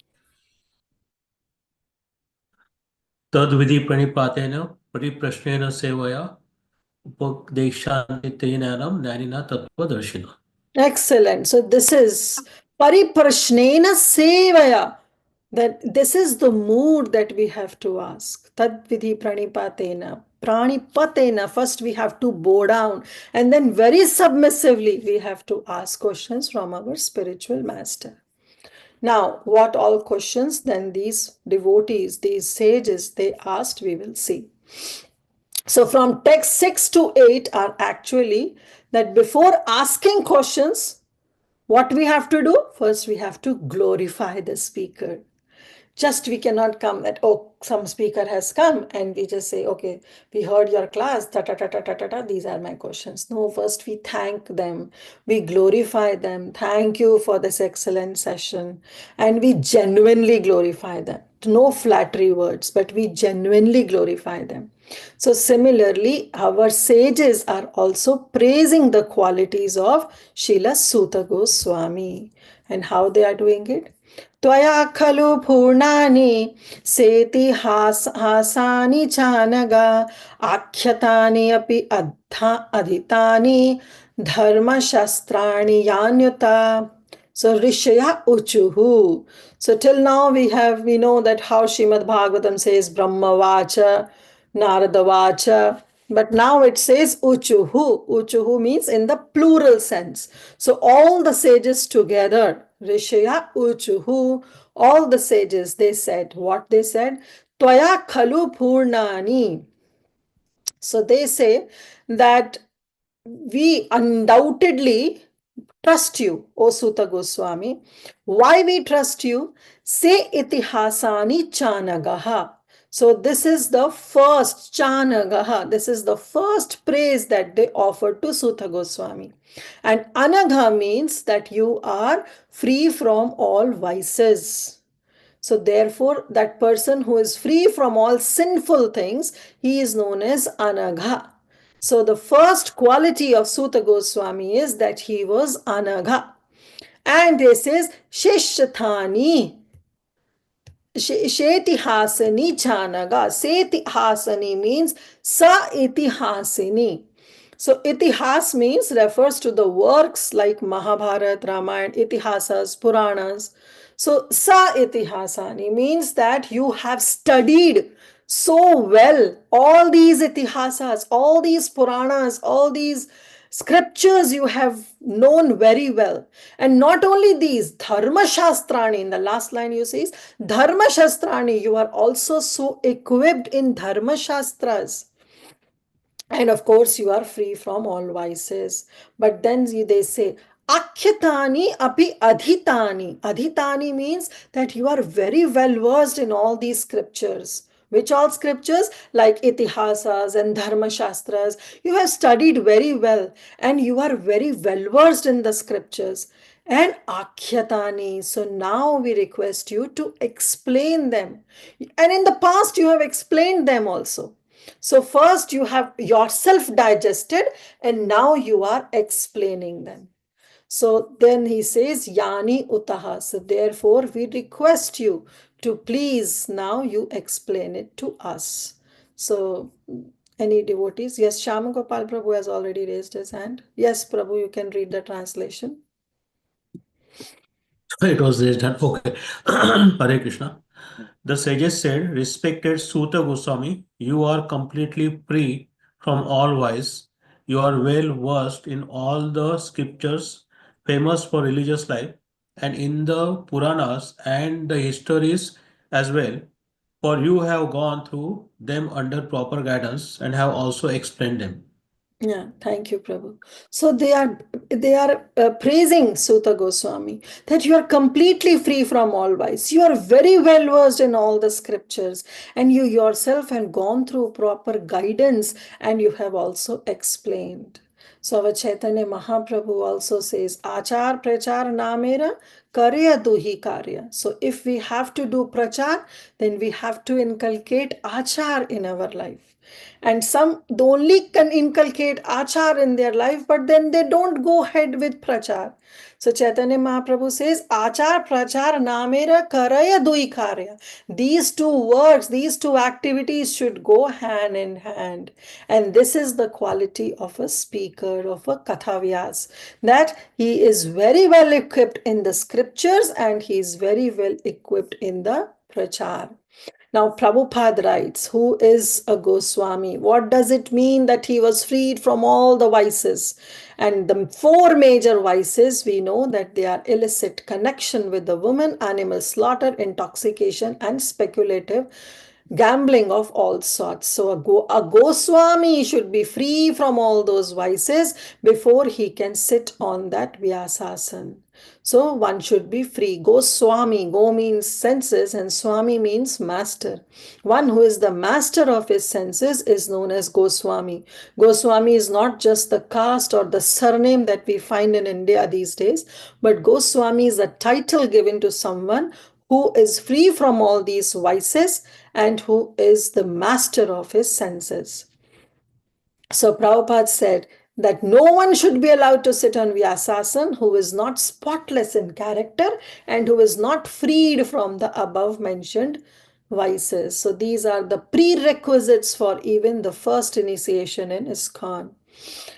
तद्विधि प्रणिपातेन परिप्रश्नेन सेवया उपदेशान्तितेनानं ज्ञानिना तत्त्वदर्शिना. Excellent. So this is pariprashnena sevaya. That this is the mood that we have to ask. Tadvidhi pranipatena. Pranipatena. First we have to bow down, and then very submissively we have to ask questions from our spiritual master. Now, what all questions then these devotees, these sages, they asked, we will see. So from text 6 to 8 are actually that before asking questions, what we have to do? First, we have to glorify the speaker. Just we cannot come that, oh, some speaker has come and we just say, okay, we heard your class, these are my questions. No, first we thank them, we glorify them. Thank you for this excellent session. And we genuinely glorify them. No flattery words, but we genuinely glorify them. So similarly, our sages are also praising the qualities of Srila Suta Goswami. And how they are doing it? Tvaya khalu purnani seti hasani chanaga akhyatani api adhitani dharma shastrani yanyuta. So Rishaya Uchuhu. So till now we know that how Srimad Bhagavatam says Brahma Vacha, Narada Vacha. But now it says Uchuhu. Uchuhu means in the plural sense. So all the sages together, Rishaya Uchuhu, all the sages, they said, what they said? Tvaya khalu purnani. So they say that we undoubtedly trust you, O Suta Goswami. Why we trust you? Se itihasani chanagaha. So this is the first chanagaha. This is the first praise that they offered to Suta Goswami. And anagha means that you are free from all vices. So therefore, that person who is free from all sinful things, he is known as anagha. So the first quality of Suta Goswami is that he was anagha. And this is Shishathani. Shetihasani chanaga. Setihasani means sa itihasini. So itihas means refers to the works like Mahabharata, Ramayana, itihasas, Puranas. So sa itihasani means that you have studied so well all these itihasas, all these Puranas, all these scriptures you have known very well. And not only these, Dharma Shastrani, in the last line you say, Dharma Shastrani, you are also so equipped in Dharma Shastras. And of course, you are free from all vices. But then they say, Akhyatani api adhitani. Adhitani means that you are very well versed in all these scriptures. Which all scriptures? Like Itihasas and Dharma Shastras. You have studied very well and you are very well versed in the scriptures. And Akhyatani. So now we request you to explain them. And in the past, you have explained them also. So first you have yourself digested and now you are explaining them. So then he says, Yani utaha. So therefore we request you to please now you explain it to us. So any devotees? Yes, Shama Gopal Prabhu has already raised his hand. Yes, Prabhu, you can read the translation. It was raised hand. Okay. Hare Krishna. The sages said, Respected Suta Goswami, you are completely free from all vice. You are well versed in all the scriptures famous for religious life and in the Puranas and the histories as well. For you have gone through them under proper guidance and have also explained them. Yeah, thank you, Prabhu. So they are praising Suta Goswami that you are completely free from all vice. You are very well versed in all the scriptures, and you yourself have gone through proper guidance, and you have also explained. So our Chaitanya Mahaprabhu also says, Achar prachar namera karya duhi karya. So if we have to do prachar, then we have to inculcate achar in our life. And some only can inculcate achar in their life, but then they don't go ahead with prachar. So Chaitanya Mahaprabhu says, Achar prachar namera karaya dui karya. These two words, these two activities should go hand in hand. And this is the quality of a speaker, of a kathavyas, that he is very well equipped in the scriptures and he is very well equipped in the prachar. Now, Prabhupada writes, who is a Goswami? What does it mean that he was freed from all the vices? And the four major vices, we know that they are illicit connection with the woman, animal slaughter, intoxication, and speculative gambling of all sorts. So a Goswami should be free from all those vices before he can sit on that Vyasasana. So one should be free. Goswami, Go means senses and Swami means master. One who is the master of his senses is known as Goswami. Goswami is not just the caste or the surname that we find in India these days, but Goswami is a title given to someone who is free from all these vices and who is the master of his senses. So Prabhupada said that no one should be allowed to sit on Vyasasana who is not spotless in character and who is not freed from the above mentioned vices. So these are the prerequisites for even the first initiation in ISKCON.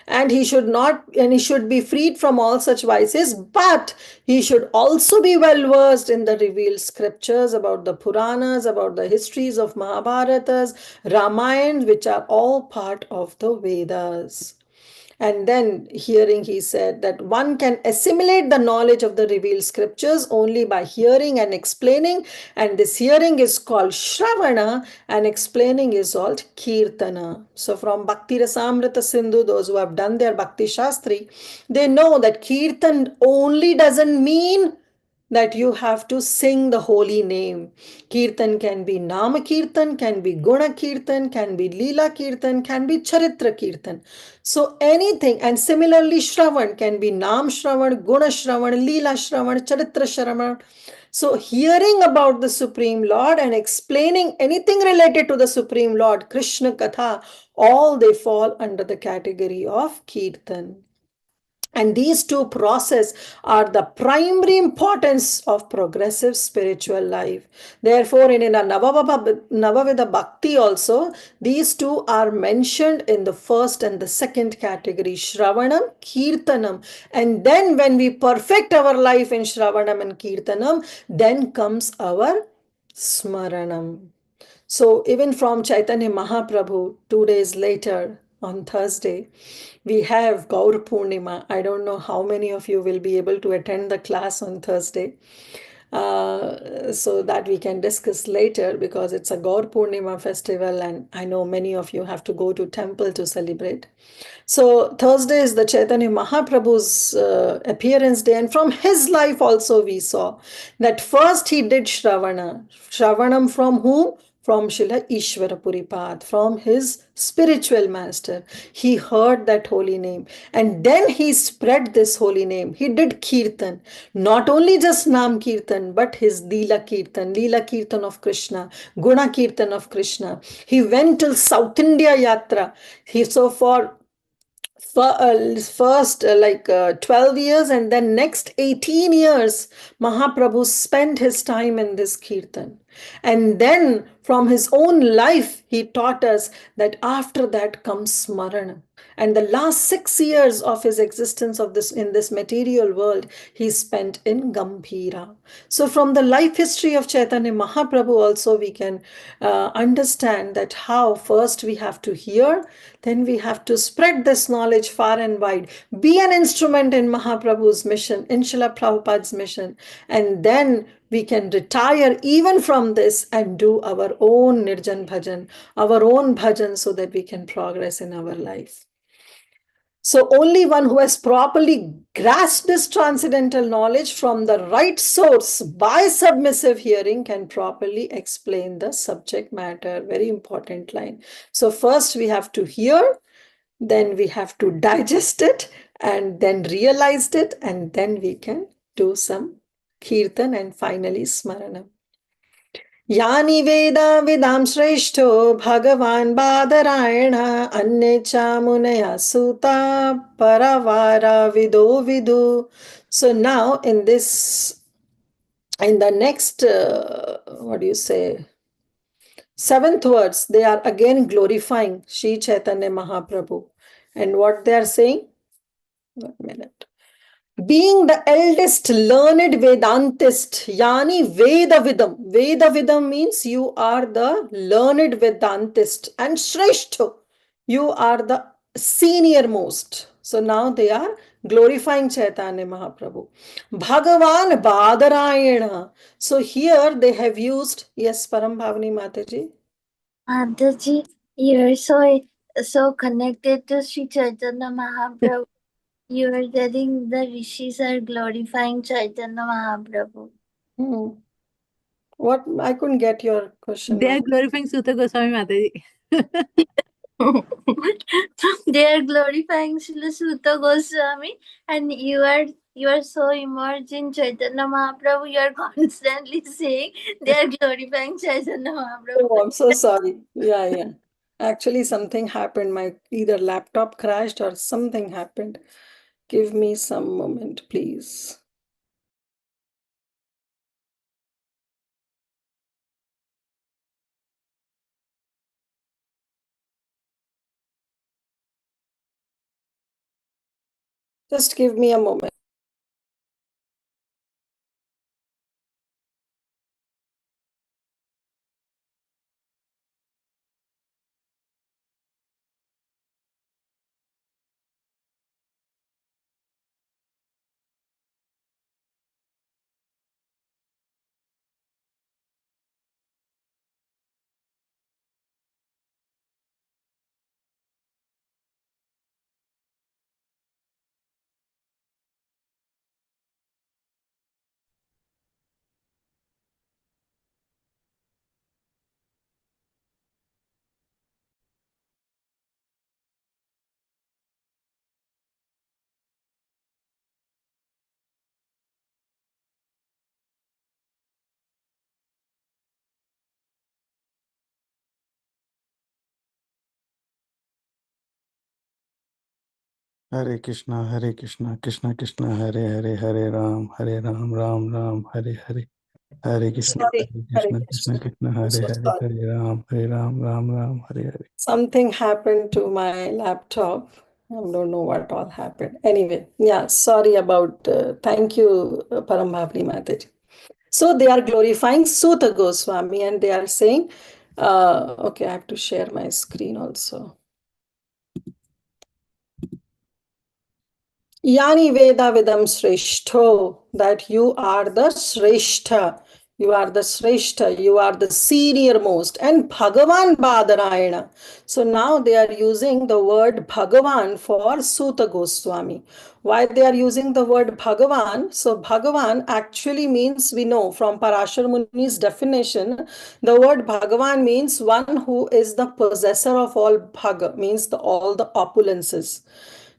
And he should be freed from all such vices, but he should also be well versed in the revealed scriptures about the Puranas, about the histories of Mahabharatas, Ramayana, which are all part of the Vedas. And then hearing, he said that one can assimilate the knowledge of the revealed scriptures only by hearing and explaining. And this hearing is called Shravana and explaining is called Kirtana. So from Bhakti Rasamrita Sindhu, those who have done their Bhakti Shastri, they know that Kirtan only doesn't mean that you have to sing the holy name. Kirtan can be Nama Kirtan, can be Guna Kirtan, can be Leela Kirtan, can be Charitra Kirtan. So anything, and similarly Shravan can be Nam Shravan, Guna Shravan, Leela Shravan, Charitra Shravan. So hearing about the Supreme Lord and explaining anything related to the Supreme Lord, Krishna Katha, all they fall under the category of Kirtan. And these two processes are the primary importance of progressive spiritual life. Therefore, in a Navavida Bhakti also, these two are mentioned in the first and the second category, Shravanam, Kirtanam. And then when we perfect our life in Shravanam and Kirtanam, then comes our Smaranam. So even from Chaitanya Mahaprabhu, 2 days later on Thursday, we have Gaur Purnima. I don't know how many of you will be able to attend the class on Thursday. so that we can discuss later, because it's a Gaur Purnima festival and I know many of you have to go to temple to celebrate. So Thursday is the Chaitanya Mahaprabhu's appearance day, and from his life also we saw that first he did Shravana. Shravanam from whom? From Srila Ishvara Puripad, from his spiritual master. He heard that holy name and then he spread this holy name. He did Kirtan, not only just Nam Kirtan, but his Leela Kirtan of Krishna, Guna Kirtan of Krishna. He went till South India Yatra. So for first 12 years and then next 18 years Mahaprabhu spent his time in this kirtan, and then from his own life he taught us that after that comes smarana, and the last 6 years of his existence of this in this material world he spent in Gambhira. So from the life history of Chaitanya Mahaprabhu also we can understand that how first we have to hear, then we have to spread this knowledge far and wide, be an instrument in Mahaprabhu's mission, in Srila Prabhupada's mission, and then we can retire even from this and do our own Nirjan Bhajan, our own bhajan, so that we can progress in our life. So only one who has properly grasped this transcendental knowledge from the right source by submissive hearing can properly explain the subject matter. Very important line. So first we have to hear, then we have to digest it, and then realize it, and then we can do some kirtan and finally smarana. यानि वेदा विदां श्रेष्ठो भगवान् बादरायण अन्ये च मुनयः सूता Pravara vido vidu. So now in the next seventh words, they are again glorifying Sri Chaitanya Mahaprabhu, and what they are saying, 1 minute. Being the eldest learned Vedantist, Yani Vedavidam. Vedavidam means you are the learned Vedantist, and Shreshto, you are the senior most. So now they are glorifying Chaitanya Mahaprabhu. Bhagavan Badarayana. So here they have used, yes, Param Bhavani Mataji. Mataji, you're so connected to Sri Chaitanya Mahaprabhu. You are telling the rishis are glorifying Chaitanya Mahaprabhu. What? I couldn't get your question. They are glorifying Suta Goswami Mataji. They are glorifying Srila Suta Goswami, and you are so immersed in Chaitanya Mahaprabhu. You are constantly saying they are glorifying Chaitanya Mahaprabhu. Oh, I'm so sorry. Yeah. Actually, something happened. My either laptop crashed or something happened. Give me some moment, please. Just give me a moment. Hare Krishna, Krishna Krishna, Hare Hare, Hare Ram, Ram Ram, Hare Hare. Hare Krishna, Sorry, Krishna Krishna, Hare I'm so Hare, sorry. Hare Ram, Ram, Hare Hare. Something happened to my laptop. I don't know what all happened. Anyway, yeah, sorry about. Thank you, Param Bhavani Mataji. So they are glorifying Suta Goswami, and they are saying, okay, I have to share my screen also. Yani Veda Vidam Shreshto, that you are the Shreshta, you are the Shreshta, you are the senior most, and Bhagavan Badarayana. So now they are using the word Bhagavan for Suta Goswami. Why they are using the word Bhagavan? So Bhagavan actually means, we know from Parashar Muni's definition, the word Bhagavan means one who is the possessor of all Bhaga, means all the opulences,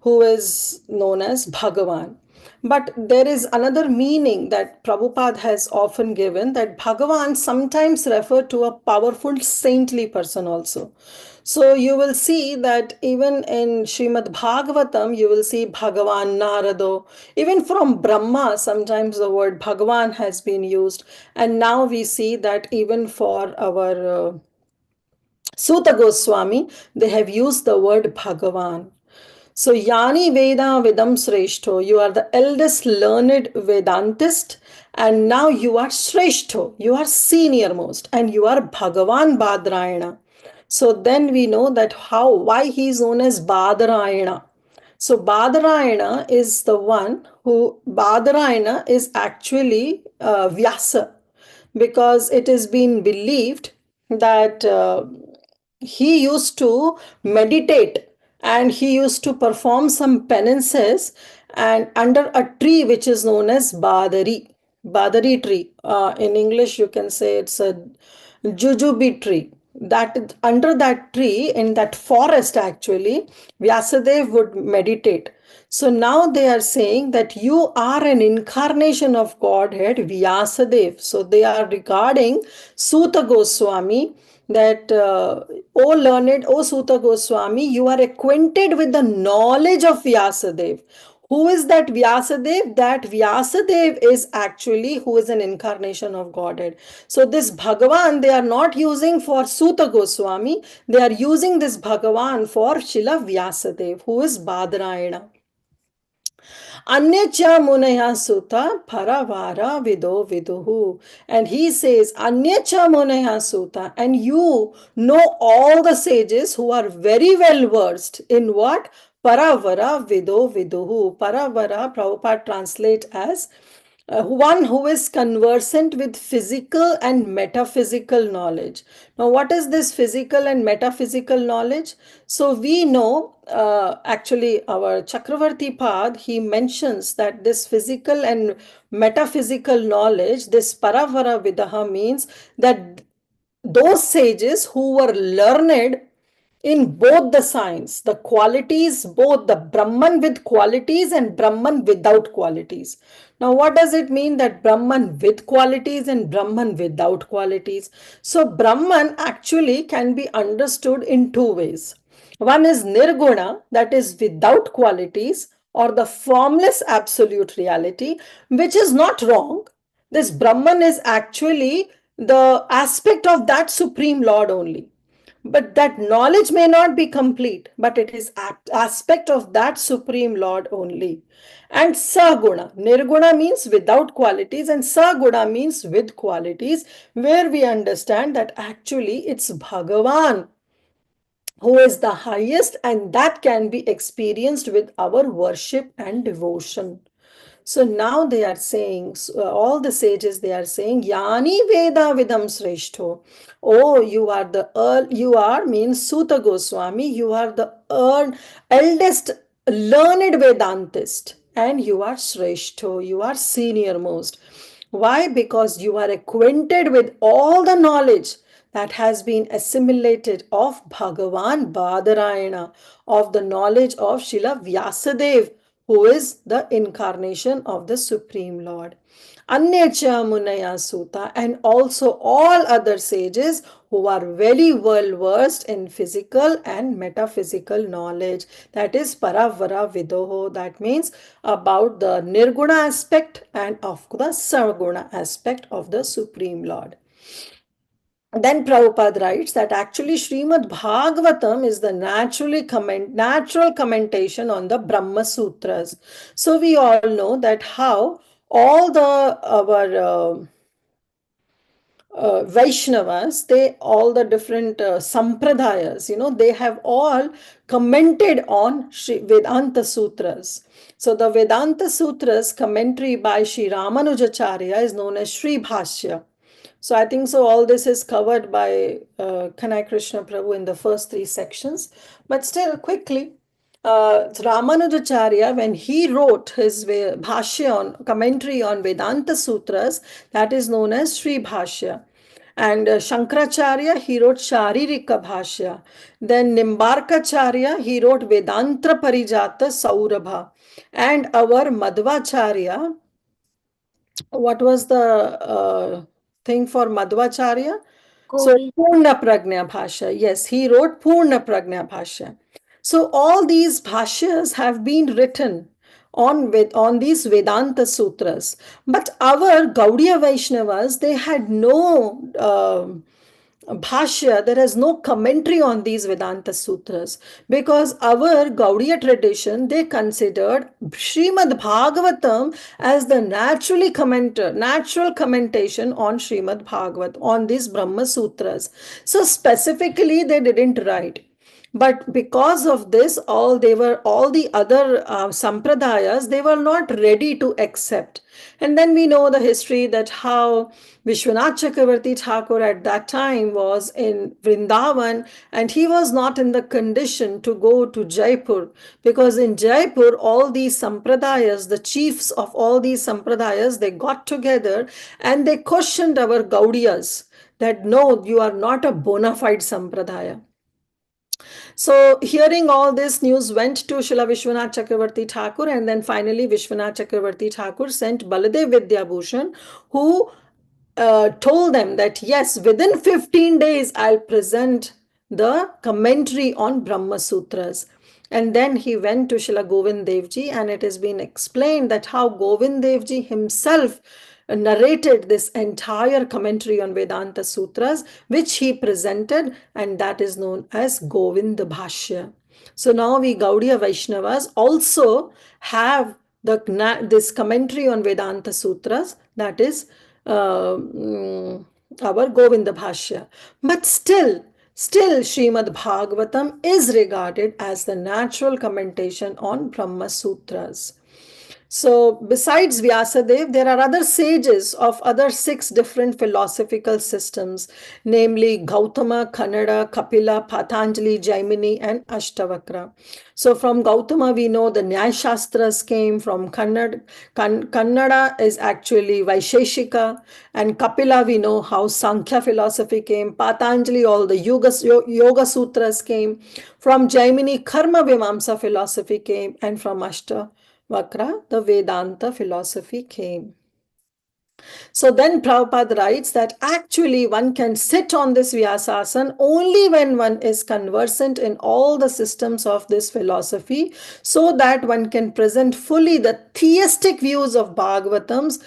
who is known as Bhagavan. But there is another meaning that Prabhupada has often given, that Bhagavan sometimes refer to a powerful saintly person also. So you will see that even in Srimad Bhagavatam, you will see Bhagavan Narado. Even from Brahma, sometimes the word Bhagavan has been used. And now we see that even for our Suta Goswami, they have used the word Bhagavan. So, Yani Veda Vidam Sreshto, you are the eldest learned Vedantist, and now you are Sreshto, you are senior most, and you are Bhagavan Badrayana. So then we know that why he is known as Badrayana. So Badrayana is the one who, Badrayana is actually Vyasa, because it has been believed that he used to meditate and he used to perform some penances and under a tree which is known as Badari tree. In English, you can say it's a jujube tree. That under that tree, in that forest, actually, Vyasadev would meditate. So now they are saying that you are an incarnation of Godhead, Vyasadev. So they are regarding Suta Goswami that, O learned, O Suta Goswami, you are acquainted with the knowledge of Vyasadev. Who is that Vyasadev? That Vyasadev is actually who is an incarnation of Godhead. So this Bhagavan, they are not using for Suta Goswami, they are using this Bhagavan for Shila Vyasadev, who is Badrayana. Anyacha Munaya Sutta Paravara Vido Viduhu. And he says, Anyacha Munaya Sutta, and you know all the sages who are very well versed in what? Paravara Vido Viduhu. Paravara, Prabhupada translate as one who is conversant with physical and metaphysical knowledge. Now, what is this physical and metaphysical knowledge? So, we know actually our Chakravarti Pad, he mentions that this physical and metaphysical knowledge, this Paravara Vidaha, means that those sages who were learned in both the signs, the qualities, both the Brahman with qualities and Brahman without qualities. Now, what does it mean that Brahman with qualities and Brahman without qualities? So, Brahman actually can be understood in two ways. One is Nirguna, that is without qualities, or the formless absolute reality, which is not wrong. This Brahman is actually the aspect of that Supreme Lord only. But that knowledge may not be complete, but it is aspect of that Supreme Lord only. And Saguna, Nirguna means without qualities, and Saguna means with qualities, where we understand that actually it's Bhagavan who is the highest, and that can be experienced with our worship and devotion. So now they are saying, all the sages, they are saying, Yani Veda Vidam Sreshto. Oh, you are means Suta Goswami, you are the eldest learned Vedantist, and you are Sreshto, you are senior most. Why? Because you are acquainted with all the knowledge that has been assimilated of Bhagavan Badarayana, of the knowledge of Srila Vyasadev, who is the incarnation of the Supreme Lord. Anyacha Munaya Sutta, and also all other sages who are very well versed in physical and metaphysical knowledge. That is Paravara Vidoho. That means about the Nirguna aspect and of the Sarguna aspect of the Supreme Lord. Then Prabhupada writes that actually Srimad Bhagavatam is the natural commentation on the Brahma Sutras. So we all know that how all Vaishnavas, all the different sampradayas, they have all commented on Vedanta Sutras. So the Vedanta Sutras commentary by Sri Ramanujacharya is known as Sri Bhashya. So I think so all this is covered by Kanai Krishna Prabhu in the first 3 sections. But still, quickly, Ramanujacharya, when he wrote his Bhashya commentary on Vedanta Sutras, that is known as Sri Bhashya. And Shankaracharya, he wrote Sharirika Bhashya. Then Nimbarkacharya, he wrote Vedanta Parijata Saurabha. And our Madhvacharya, what was the thing for Madhvacharya? So Purna Pragna Bhashya. Yes, he wrote Purna Pragna Bhashya. So all these bhashyas have been written on these Vedanta Sutras. But our Gaudiya Vaishnavas, they had no Bhashya, there is no commentary on these Vedanta Sutras, because our Gaudiya tradition, they considered Srimad Bhagavatam as the natural commentation on Srimad Bhagavat, on these Brahma Sutras. So specifically, they didn't write. But because of this, all the other sampradayas, they were not ready to accept. And then we know the history that how Vishwanath Chakravarti Thakur at that time was in Vrindavan, and he was not in the condition to go to Jaipur, because in Jaipur all these sampradayas, the chiefs of all these sampradayas, they got together and they questioned our Gaudiyas that no, you are not a bona fide sampradaya. So hearing all this news went to Srila Vishwanath Chakravarti Thakur, and then finally Vishwanath Chakravarti Thakur sent Baladev Vidyabhushan, who told them that yes, within 15 days I'll present the commentary on Brahma Sutras. And then he went to Srila Govind Dev Ji, and it has been explained that how Govind Dev Ji himself narrated this entire commentary on Vedanta Sutras, which he presented, and that is known as Govinda Bhashya. So now we Gaudiya Vaishnavas also have this commentary on Vedanta Sutras, that is our Govinda Bhashya. But still Srimad Bhagavatam is regarded as the natural commentation on Brahma Sutras. So besides Vyasadev, there are other sages of other 6 different philosophical systems, namely Gautama, Kannada, Kapila, Patanjali, Jaimini, and Ashtavakra. So from Gautama, we know the Nyaya Shastras came. From Kannada is actually Vaisheshika, and Kapila, we know how Sankhya philosophy came. Patanjali, all the Yoga Sutras came. From Jaimini, Karma Vimamsa philosophy came, and from Ashtavakra, the Vedanta philosophy came. So then Prabhupada writes that actually one can sit on this Vyasasana only when one is conversant in all the systems of this philosophy, so that one can present fully the theistic views of Bhagavatams.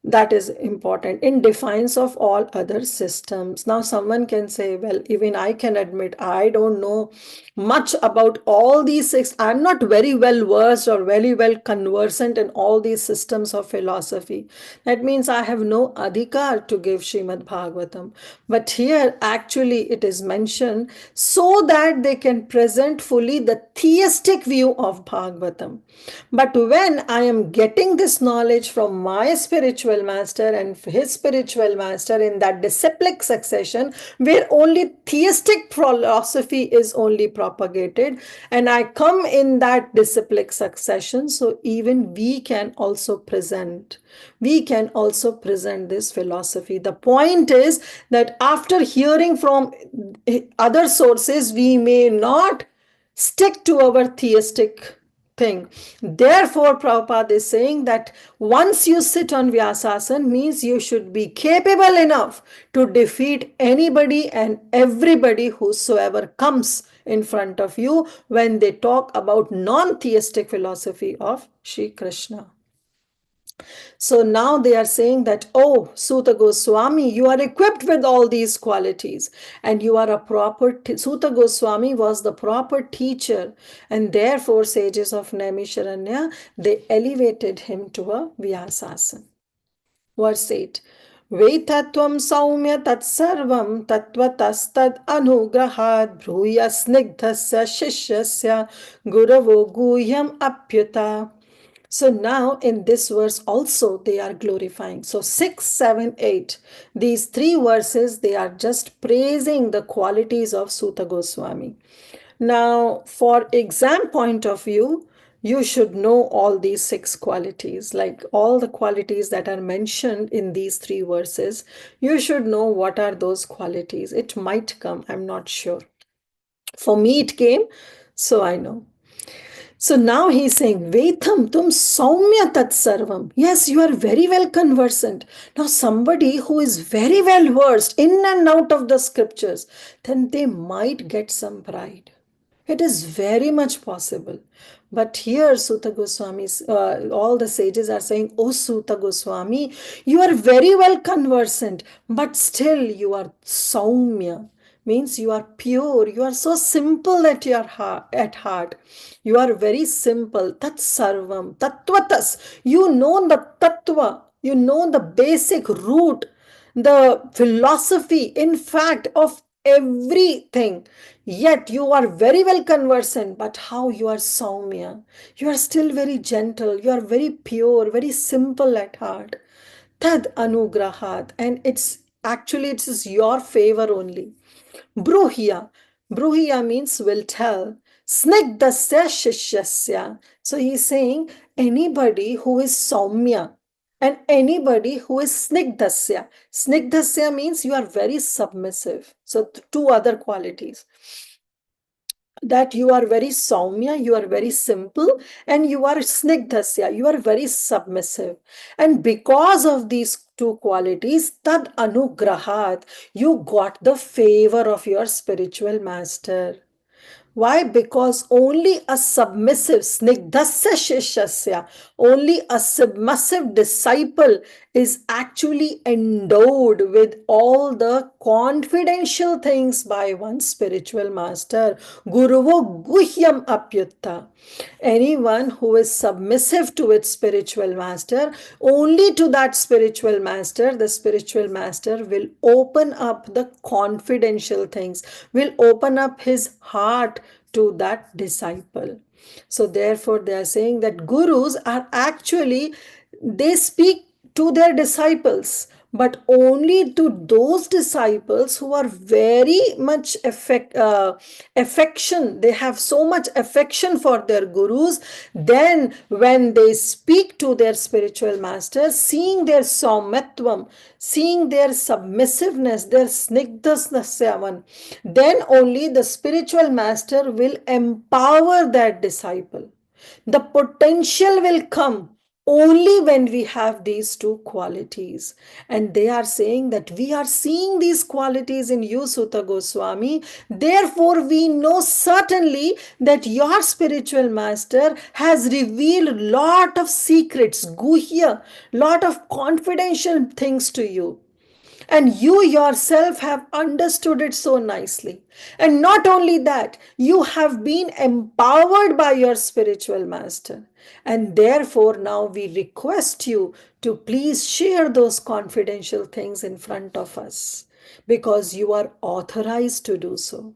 That is important in defiance of all other systems. Now someone can say, well, even I can admit I don't know much about all these 6. I'm not very well versed or very well conversant in all these systems of philosophy. That means I have no adhikar to give Srimad Bhagavatam. But here actually it is mentioned so that they can present fully the theistic view of Bhagavatam. But when I am getting this knowledge from my spiritual master and his spiritual master in that disciplic succession, where only theistic philosophy is only propagated, and I come in that disciplic succession, so even we can also present this philosophy. The point is that after hearing from other sources, we may not stick to our theistic thing. Therefore, Prabhupada is saying that once you sit on Vyasasana means you should be capable enough to defeat anybody and everybody whosoever comes in front of you when they talk about non-theistic philosophy of Sri Krishna. So now they are saying that, oh, Suta Goswami, you are equipped with all these qualities, and you are a proper, Suta Goswami was the proper teacher, and therefore sages of Naimisharanya, they elevated him to a Vyasasana. Verse 8. Vetatvam saumya tatsarvam tatvatastad anugrahad bhruya snigdhasya shishyasya guravo guhyam apyuta. So now in this verse also they are glorifying. So 6, 7, 8, these three verses, they are just praising the qualities of Suta Goswami. Now, for exam point of view, you should know all these 6 qualities, like all the qualities that are mentioned in these 3 verses. You should know what are those qualities. It might come, I'm not sure. For me, it came, so I know. So now he's saying, Vetam tum saumya tat sarvam. Yes, you are very well conversant. Now, somebody who is very well versed in and out of the scriptures, then they might get some pride. It is very much possible. But here Suta Goswami's, all the sages are saying, Oh Suta Goswami, you are very well conversant, but still you are saumya. Means you are pure, you are so simple at your heart, You are very simple. Tat sarvam, tattvatas. You know the tattva, you know the basic root, the philosophy, in fact, of everything. Yet you are very well conversant, but how you are saumya. You are still very gentle, you are very pure, very simple at heart. Tad anugrahat, and it is your favor only. Bruhya. Bruhya means will tell. Snigdasya shishyasya. So he's saying anybody who is saumya and anybody who is snigdasya. Snigdasya means you are very submissive. So two other qualities. That you are very saumya, you are very simple, and you are snigdasya, you are very submissive. And because of these two qualities, tad anugrahat, you got the favor of your spiritual master. Why? Because only a submissive, snigdhasya shishasya, only a submissive disciple is actually endowed with all the confidential things by one spiritual master. Guruvo guhyam apyutta. Anyone who is submissive to its spiritual master, only to that spiritual master, the spiritual master will open up the confidential things, will open up his heart to that disciple. So therefore they are saying that gurus are actually, they speak to their disciples, but only to those disciples who are very much affection. They have so much affection for their gurus. Then when they speak to their spiritual masters, seeing their saumatvam, seeing their submissiveness, their snigdhasnasyavan, then only the spiritual master will empower that disciple. The potential will come only when we have these two qualities. And they are saying that we are seeing these qualities in you, Suta Goswami. Therefore, we know certainly that your spiritual master has revealed lot of secrets, guhya, lot of confidential things to you. And you yourself have understood it so nicely. And not only that, you have been empowered by your spiritual master. And therefore, now we request you to please share those confidential things in front of us, because you are authorized to do so.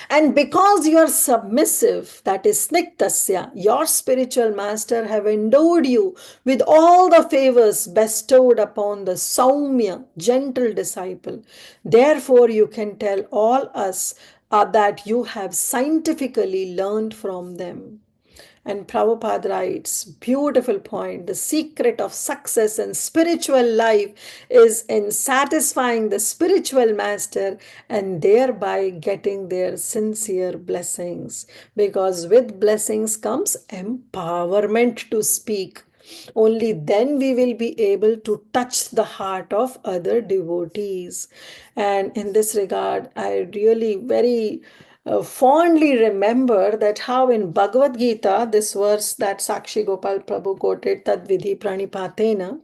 And because you are submissive, that is snigdasya, your spiritual master have endowed you with all the favors bestowed upon the saumya, gentle disciple. Therefore, you can tell all us that you have scientifically learned from them. And Prabhupada writes, beautiful point, the secret of success in spiritual life is in satisfying the spiritual master and thereby getting their sincere blessings. Because with blessings comes empowerment to speak. Only then we will be able to touch the heart of other devotees. And in this regard, I really very fondly remember that how in Bhagavad Gita, this verse that Sakshi Gopal Prabhu quoted, Tad Vidhi Pranipatena,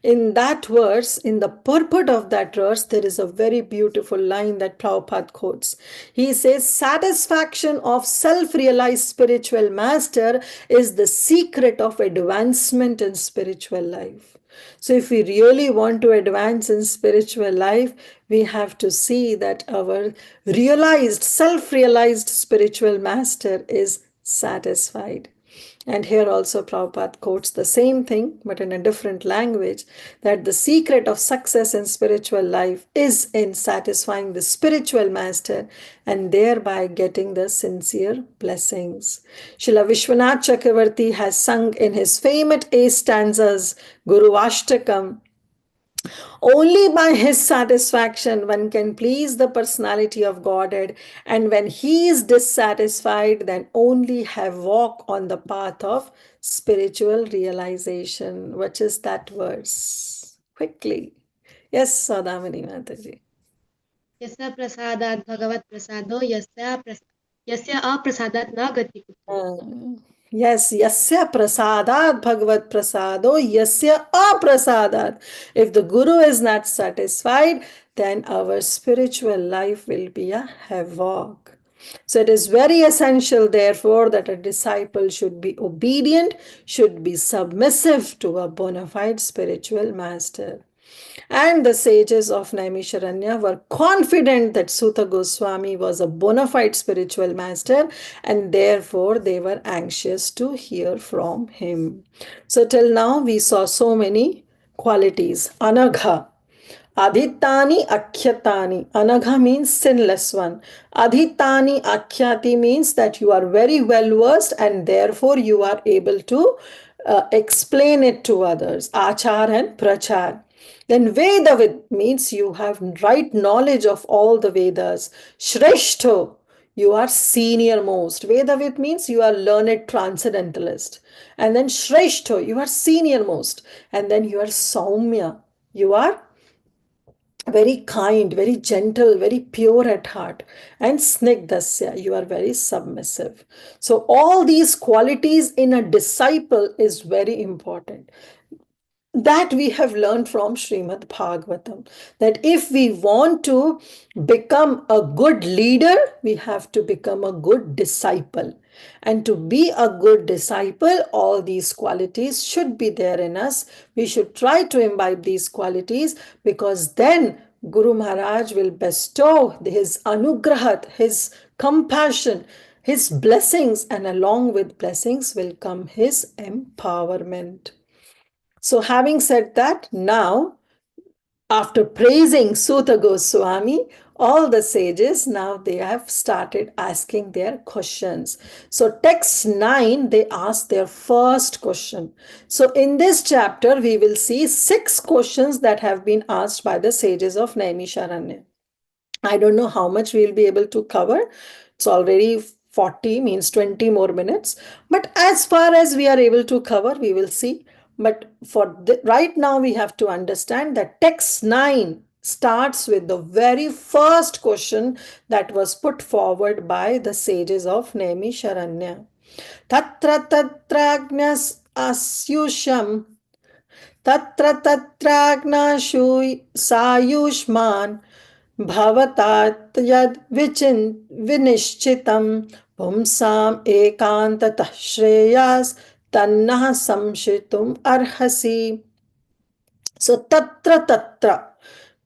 in that verse, in the purport of that verse, there is a very beautiful line that Prabhupada quotes. He says, satisfaction of self-realized spiritual master is the secret of advancement in spiritual life. So if we really want to advance in spiritual life, we have to see that our realized, self-realized spiritual master is satisfied. And here also Prabhupada quotes the same thing, but in a different language, that the secret of success in spiritual life is in satisfying the spiritual master and thereby getting the sincere blessings. Srila Vishwanath Chakravarti has sung in his famous 8 stanzas, Guru Ashtakam, only by his satisfaction one can please the personality of Godhead, and when he is dissatisfied, then only have walk on the path of spiritual realization. Which is that verse? Quickly. Yes, Saudamani Mataji. यस्य प्रसादात् भगवत् प्रसादो यस्य अप्रसादात् न गति कुतो. Yes, yasya prasadat bhagavad prasado, yasya aprasadat. If the Guru is not satisfied, then our spiritual life will be a havoc. So it is very essential, therefore, that a disciple should be obedient, should be submissive to a bona fide spiritual master. And the sages of Naimisharanya were confident that Suta Goswami was a bona fide spiritual master, and therefore they were anxious to hear from him. So till now we saw so many qualities. Anagha. Adhitani akhyatani. Anagha means sinless one. Adhitani akhyati means that you are very well versed and therefore you are able to explain it to others. Achar and prachar. Then Vedavid means you have right knowledge of all the Vedas. Shreshto, you are senior most. Vedavid means you are learned transcendentalist. And then Shreshto, you are senior most. And then you are Saumya, you are very kind, very gentle, very pure at heart. And Snigdasya, you are very submissive. So all these qualities in a disciple is very important. That we have learned from Srimad Bhagavatam, that if we want to become a good leader, we have to become a good disciple. And to be a good disciple, all these qualities should be there in us. We should try to imbibe these qualities, because then Guru Maharaj will bestow his anugrahat, his compassion, his blessings, and along with blessings will come his empowerment. So having said that, now, after praising Suta Goswami, all the sages, now they have started asking their questions. So text 9, they ask their first question. So in this chapter, we will see 6 questions that have been asked by the sages of Naimisharanya. I don't know how much we'll be able to cover. It's already 40, means 20 more minutes. But as far as we are able to cover, we will see. But for right now, we have to understand that text 9 starts with the very first question that was put forward by the sages of Naimisharanya. Tatra tatragnas asyusham tatra tatragna sayushman भवतात् यद् विनिश्चितं पुंसाम् एकान्ततः श्रेयास् तन्नः संशितुम् अर्हसि. So tatra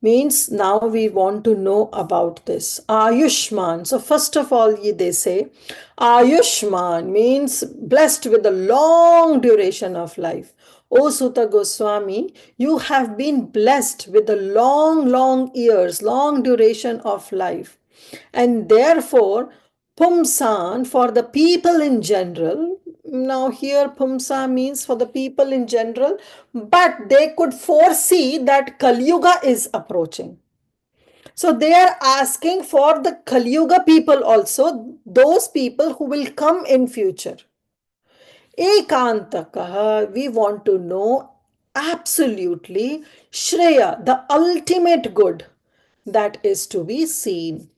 means now we want to know about this. Ayushman. So first of all, they say Ayushman means blessed with a long duration of life. O Suta Goswami, you have been blessed with the long years, long duration of life. And therefore, Pumsan, for the people in general, now here Pumsa means for the people in general, but they could foresee that Kali Yuga is approaching. So they are asking for the Kali Yuga people also, those people who will come in future. Ekantakaha, we want to know absolutely Shreya, the ultimate good that is to be seen.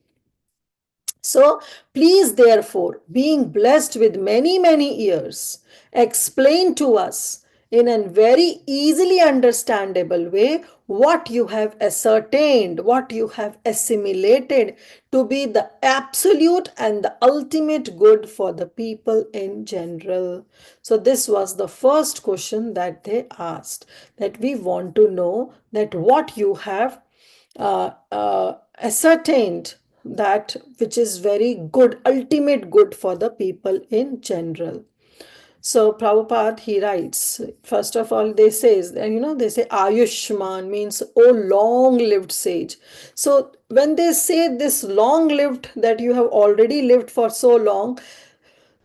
So please, therefore, being blessed with many years, explain to us in a very easily understandable way what you have ascertained, what you have assimilated to be the absolute and the ultimate good for the people in general. So this was the first question that they asked, that we want to know that what you have ascertained, that which is very good, ultimate good for the people in general. So Prabhupada, he writes, first of all, they says, and they say Ayushman means, oh, long-lived sage. So when they say this long-lived, that you have already lived for so long,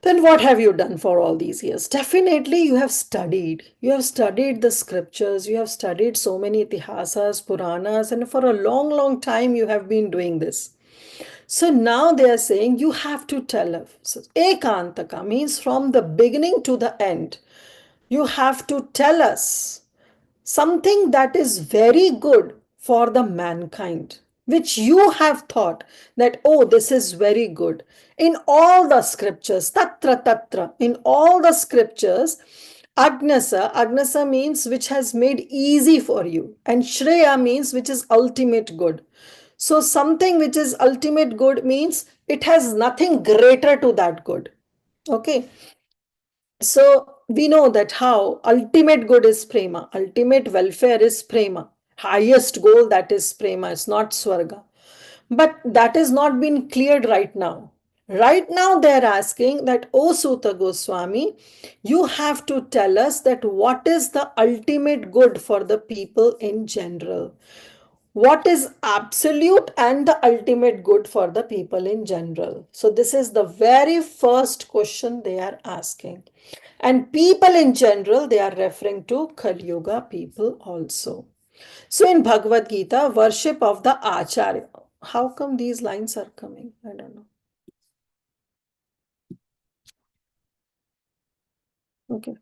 then what have you done for all these years? Definitely you have studied. You have studied the scriptures. You have studied so many itihasas, Puranas, and for a long, long time you have been doing this. So now they are saying you have to tell us. So, Ekantaka means from the beginning to the end. You have to tell us something that is very good for the mankind, which you have thought that, oh, this is very good. In all the scriptures, tatra tatra, in all the scriptures, Agnasa means which has made easy for you, and Shreya means which is ultimate good. So something which is ultimate good means it has nothing greater to that good. Okay. So we know that how ultimate good is prema, ultimate welfare is prema, highest goal, that is prema, it's not swarga. But that is not been cleared right now. Right now they are asking that, oh Suta Goswami, you have to tell us that what is the ultimate good for the people in general. What is absolute and the ultimate good for the people in general? So this is the very first question they are asking. And people in general, they are referring to Kali Yuga people also. So in Bhagavad Gita, worship of the Acharya. How come these lines are coming? I don't know. Okay.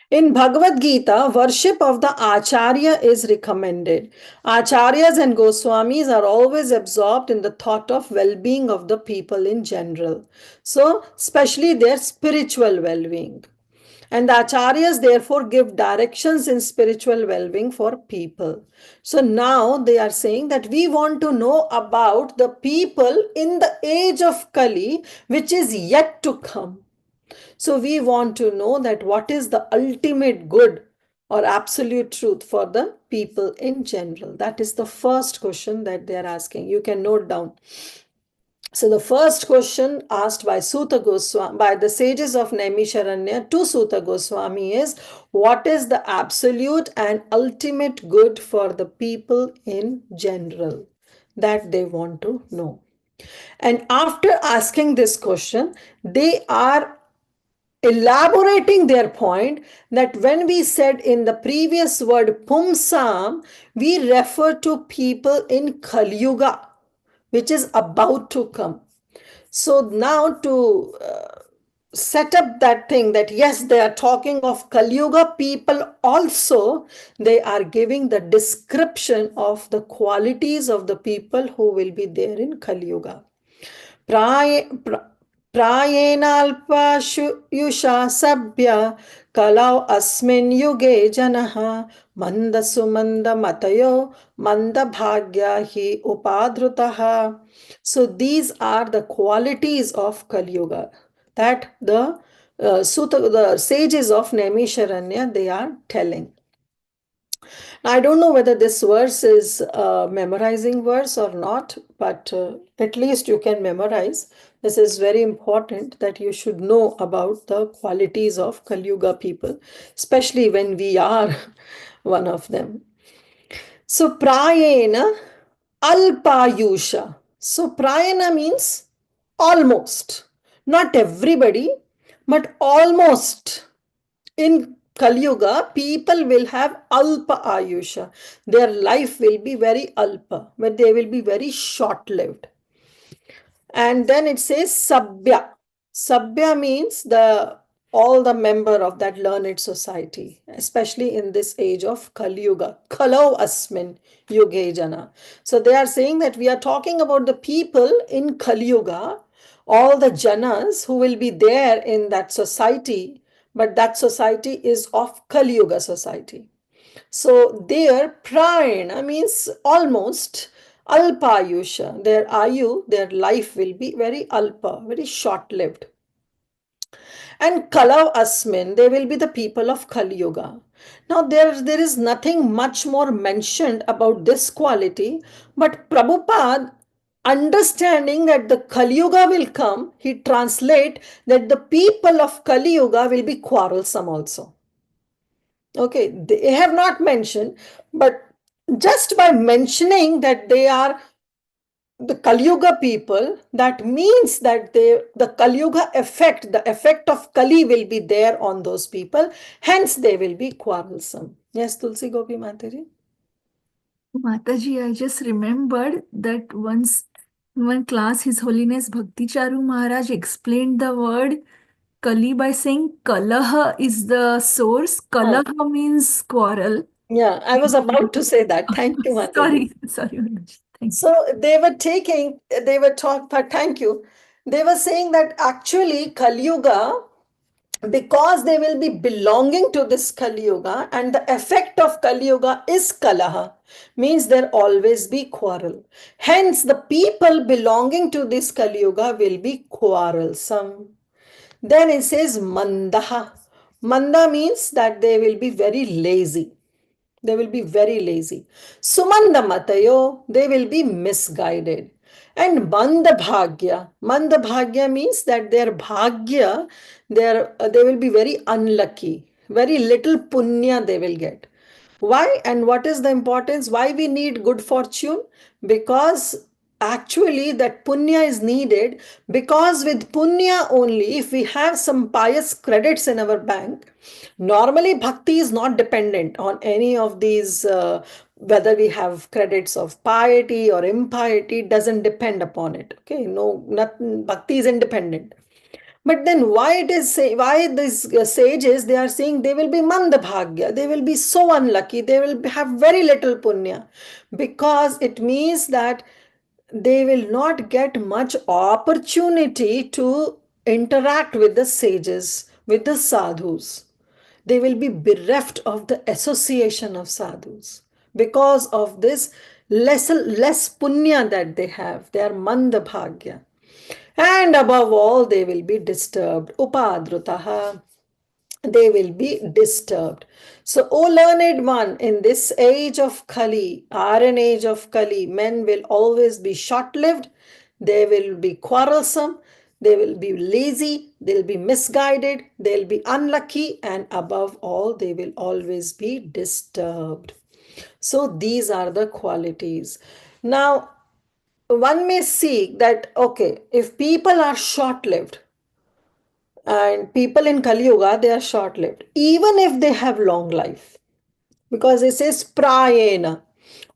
In Bhagavad Gita, worship of the Acharya is recommended. Acharyas and Goswamis are always absorbed in the thought of well-being of the people in general. So, especially their spiritual well-being. And the Acharyas therefore give directions in spiritual well-being for people. So now they are saying that we want to know about the people in the age of Kali, which is yet to come. So we want to know that what is the ultimate good or absolute truth for the people in general. That is the first question that they are asking. You can note down. So the first question asked by Suta Goswami, by the sages of Naimisharanya to Suta Goswami is, what is the absolute and ultimate good for the people in general? That they want to know. And after asking this question, they are elaborating their point that when we said in the previous word Pumsam, we refer to people in Kali Yuga, which is about to come. So now to set up that thing that yes, they are talking of Kali Yuga people also, they are giving the description of the qualities of the people who will be there in Kali Yuga. प्रायेणाल्पायुषा सभ्य कलौ अस्मिन् युगे जनः मन्दसुमन्दमतयो मन्दभाग्या हि उपाधृतः. So these are the qualities of Kali Yuga that the sages of Naimisharanya, they are telling. I don't know whether this verse is a memorizing verse or not, but at least you can memorize. This is very important that you should know about the qualities of Kali Yuga people, especially when we are one of them. So prayena alpayusha. So prayena means almost. Not everybody, but almost. In Kali Yuga, people will have alpa ayusha. Their life will be very alpa, but they will be very short-lived. And then it says sabya. Sabya means all the member of that learned society, especially in this age of Kali Yuga. Kalau asmin yuge jana. So they are saying that we are talking about the people in Kali Yuga, all the janas who will be there in that society, but that society is of Kali Yuga society. So their prayana means almost alpayusha. Their ayu, their life will be very alpa, very short-lived. And Kalav Asmin, they will be the people of Kali Yuga. Now, there is nothing much more mentioned about this quality, but Prabhupada, understanding that the Kali Yuga will come, he translate that the people of Kali Yuga will be quarrelsome also. Okay, they have not mentioned, but just by mentioning that they are the Kali Yuga people, that means that the Kali Yuga effect, the effect of Kali will be there on those people, hence they will be quarrelsome. Yes, Tulsi Gopi Mataji? Mataji, I just remembered that once in one class, His Holiness Bhakti Charu Maharaj explained the word Kali by saying Kalaha is the source. Kalaha means quarrel. Yeah, I was about to say that. Thank you, Mataji. Sorry, Mataji. Thank you. So thank you. They were saying that actually Kali Yuga, because they will be belonging to this Kali Yuga, and the effect of Kali Yuga is Kalaha, means there always be quarrel. Hence, the people belonging to this Kali Yuga will be quarrelsome. Then it says Mandaha. Manda means that they will be very lazy. They will be very lazy. Sumanda Matayo, they will be misguided. And Mandabhagya. Mandabhagya means that their bhagya, they will be very unlucky. Very little punya they will get. Why and what is the importance? Why we need good fortune? Because actually that punya is needed, because with punya only, if we have some pious credits in our bank, normally bhakti is not dependent on any of these, whether we have credits of piety or impiety, doesn't depend upon it. Okay, no, nothing, bhakti is independent. But then why these sages, they are saying they will be mandabhagya, they will be so unlucky, they will have very little punya, because it means that they will not get much opportunity to interact with the sages, with the sadhus. They will be bereft of the association of sadhus because of this less punya that they have. They are mandabhagya. And above all, they will be disturbed. Upadrutaha. They will be disturbed. So, O learned one, in this age of Kali, iron age of Kali, men will always be short-lived. They will be quarrelsome. They will be lazy. They'll be misguided. They'll be unlucky. And above all, they will always be disturbed. So, these are the qualities. Now, one may see that, okay, if people are short-lived, and people in Kali Yuga, they are short-lived, even if they have long life, because it says prayena,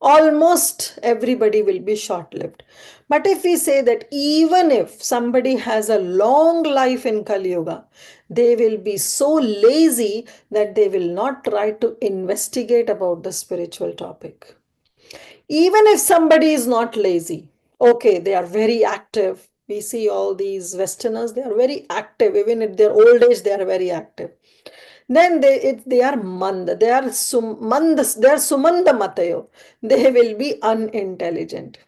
almost everybody will be short-lived. But if we say that even if somebody has a long life in Kali Yuga, they will be so lazy that they will not try to investigate about the spiritual topic. Even if somebody is not lazy, okay, they are very active. We see all these Westerners, they are very active. Even at their old age, they are very active. Then they are manda, they are sumanda matayo. They will be unintelligent.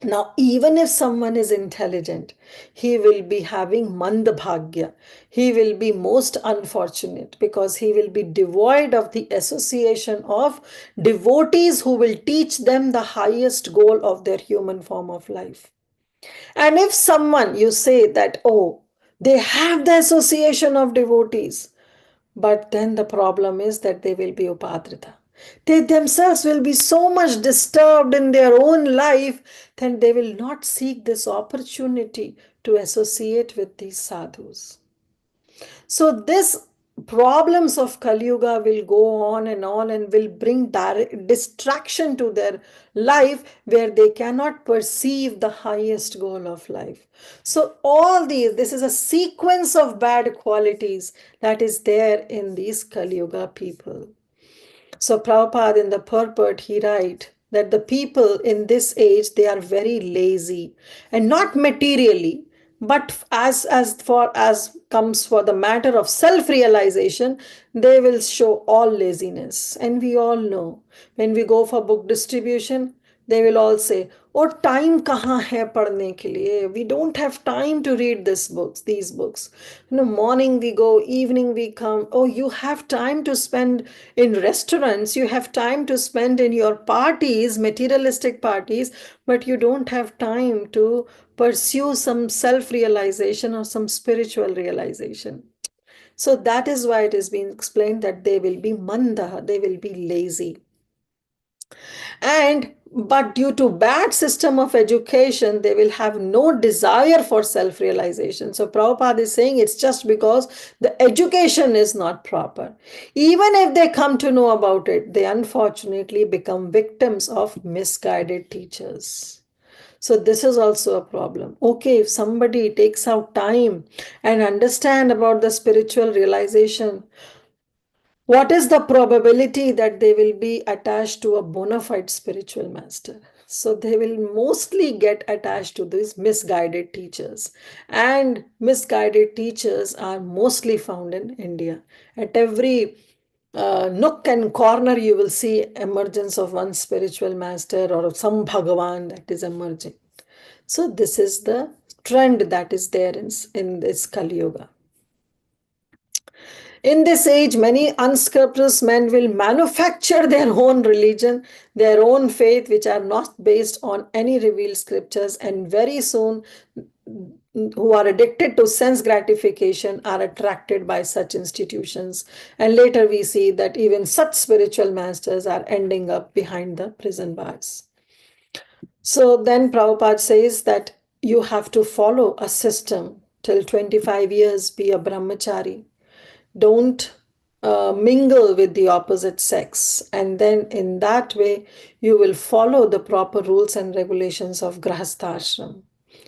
Now, even if someone is intelligent, he will be having mandabhagya. He will be most unfortunate because he will be devoid of the association of devotees who will teach them the highest goal of their human form of life. And if someone, you say that, oh, they have the association of devotees, but then the problem is that they will be upadrita. They themselves will be so much disturbed in their own life that they will not seek this opportunity to associate with these sadhus. So this problems of Kali Yuga will go on and will bring distraction to their life where they cannot perceive the highest goal of life. So all this is a sequence of bad qualities that is there in these Kali Yuga people. So Prabhupada in the purport, he writes that the people in this age, they are very lazy, and not materially. But as comes for the matter of self-realization, they will show all laziness. And we all know, when we go for book distribution, they will all say, oh, time kahan hai padhne ke liye? We don't have time to read these books. Morning we go, evening we come. Oh, you have time to spend in restaurants, you have time to spend in your parties, materialistic parties, but you don't have time to pursue some self-realization or some spiritual realization. So that is why it is being explained that they will be manda, they will be lazy. But due to bad system of education, they will have no desire for self-realization. So Prabhupada is saying it's just because the education is not proper. Even if they come to know about it, they unfortunately become victims of misguided teachers. So this is also a problem. Okay, if somebody takes out time and understand about the spiritual realization, what is the probability that they will be attached to a bona fide spiritual master? So they will mostly get attached to these misguided teachers. And misguided teachers are mostly found in India. At every nook and corner, you will see emergence of one spiritual master or some Bhagavan that is emerging. So this is the trend that is there in this Kali Yuga. In this age, many unscrupulous men will manufacture their own religion, their own faith, which are not based on any revealed scriptures, and very soon who are addicted to sense gratification are attracted by such institutions. And later we see that even such spiritual masters are ending up behind the prison bars. So then Prabhupada says that you have to follow a system till 25 years, be a brahmachari. Don't mingle with the opposite sex. And then in that way, you will follow the proper rules and regulations of Grahastha Ashram.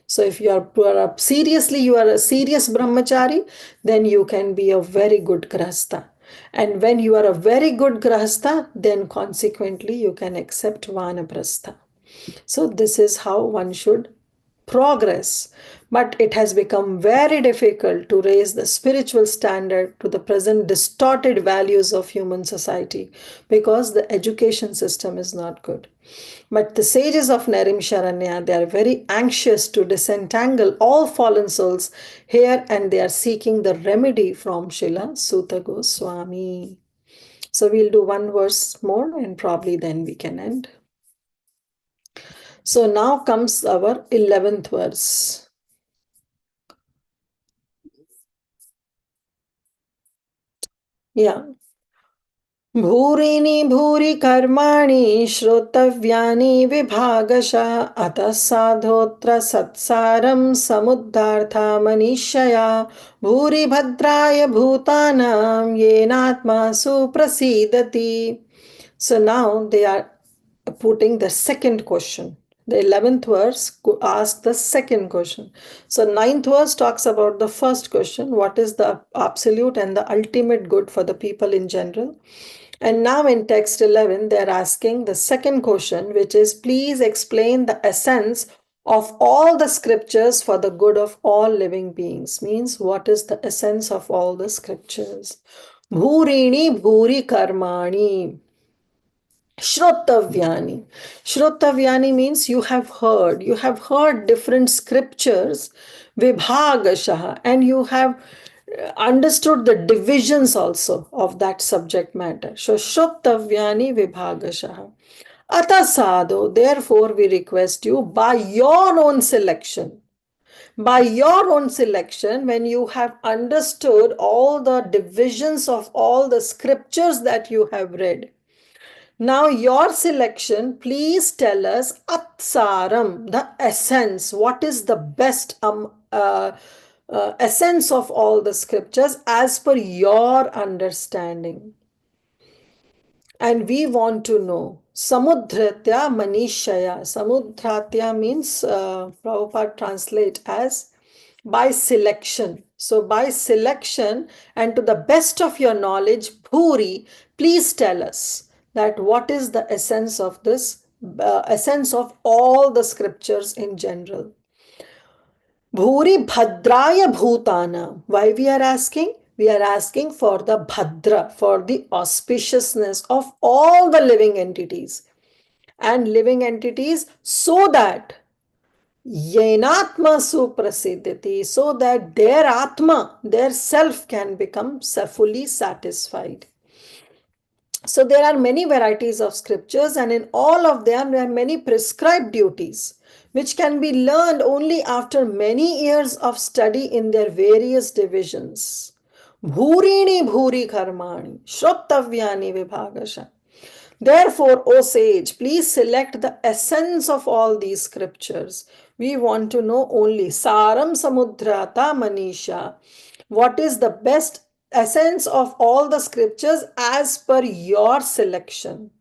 So if you are a serious brahmachari, then you can be a very good Grahastha. And when you are a very good Grahastha, then consequently you can accept Vanaprastha. So this is how one should progress. But it has become very difficult to raise the spiritual standard to the present distorted values of human society because the education system is not good. But the sages of Naimisharanya, they are very anxious to disentangle all fallen souls here, and they are seeking the remedy from Srila Suta Goswami. So we'll do one verse more and probably then we can end. So now comes our 11th verse. Yeah. भूरिनि भूरि कर्माणि श्रोतव्यानि विभागशः अतः साधोऽत्र सत्सारं समुद्धार्था मनीषया भूरि भद्राय भूतानां येनात्मा सुप्रसीदति. So now they are putting the second question. The 11th verse asks the second question. So 9th verse talks about the first question, what is the absolute and the ultimate good for the people in general. And now in text 11, they're asking the second question, which is, please explain the essence of all the scriptures for the good of all living beings. Means, what is the essence of all the scriptures? Bhurini bhuri karmani. Shrotavyani. Shrotavyani means you have heard different scriptures, vibhagashaha, and you have understood the divisions also of that subject matter. So Shrotavyani vibhagashaha. Atasado, therefore we request you by your own selection. By your own selection, when you have understood all the divisions of all the scriptures that you have read, now your selection, please tell us Atsaram, the essence. What is the best essence of all the scriptures as per your understanding? And we want to know Samudratya Manishaya. Samudratya means Prabhupada translate as by selection. So by selection and to the best of your knowledge, Bhuri, please tell us that what is the essence of this, essence of all the scriptures in general. Bhuri Bhadraya Bhutana. Why we are asking? We are asking for the Bhadra, for the auspiciousness of all the living entities. And living entities so that Yenatma suprasiddhati, so that their Atma, their self can become fully satisfied. So there are many varieties of scriptures, and in all of them there are many prescribed duties which can be learned only after many years of study in their various divisions. Bhurini bhuri karmani, shrotavyani vibhagasha. Therefore, O sage, please select the essence of all these scriptures. We want to know only Saram Samudrata Manisha. What is the best essence of all the scriptures as per your selection?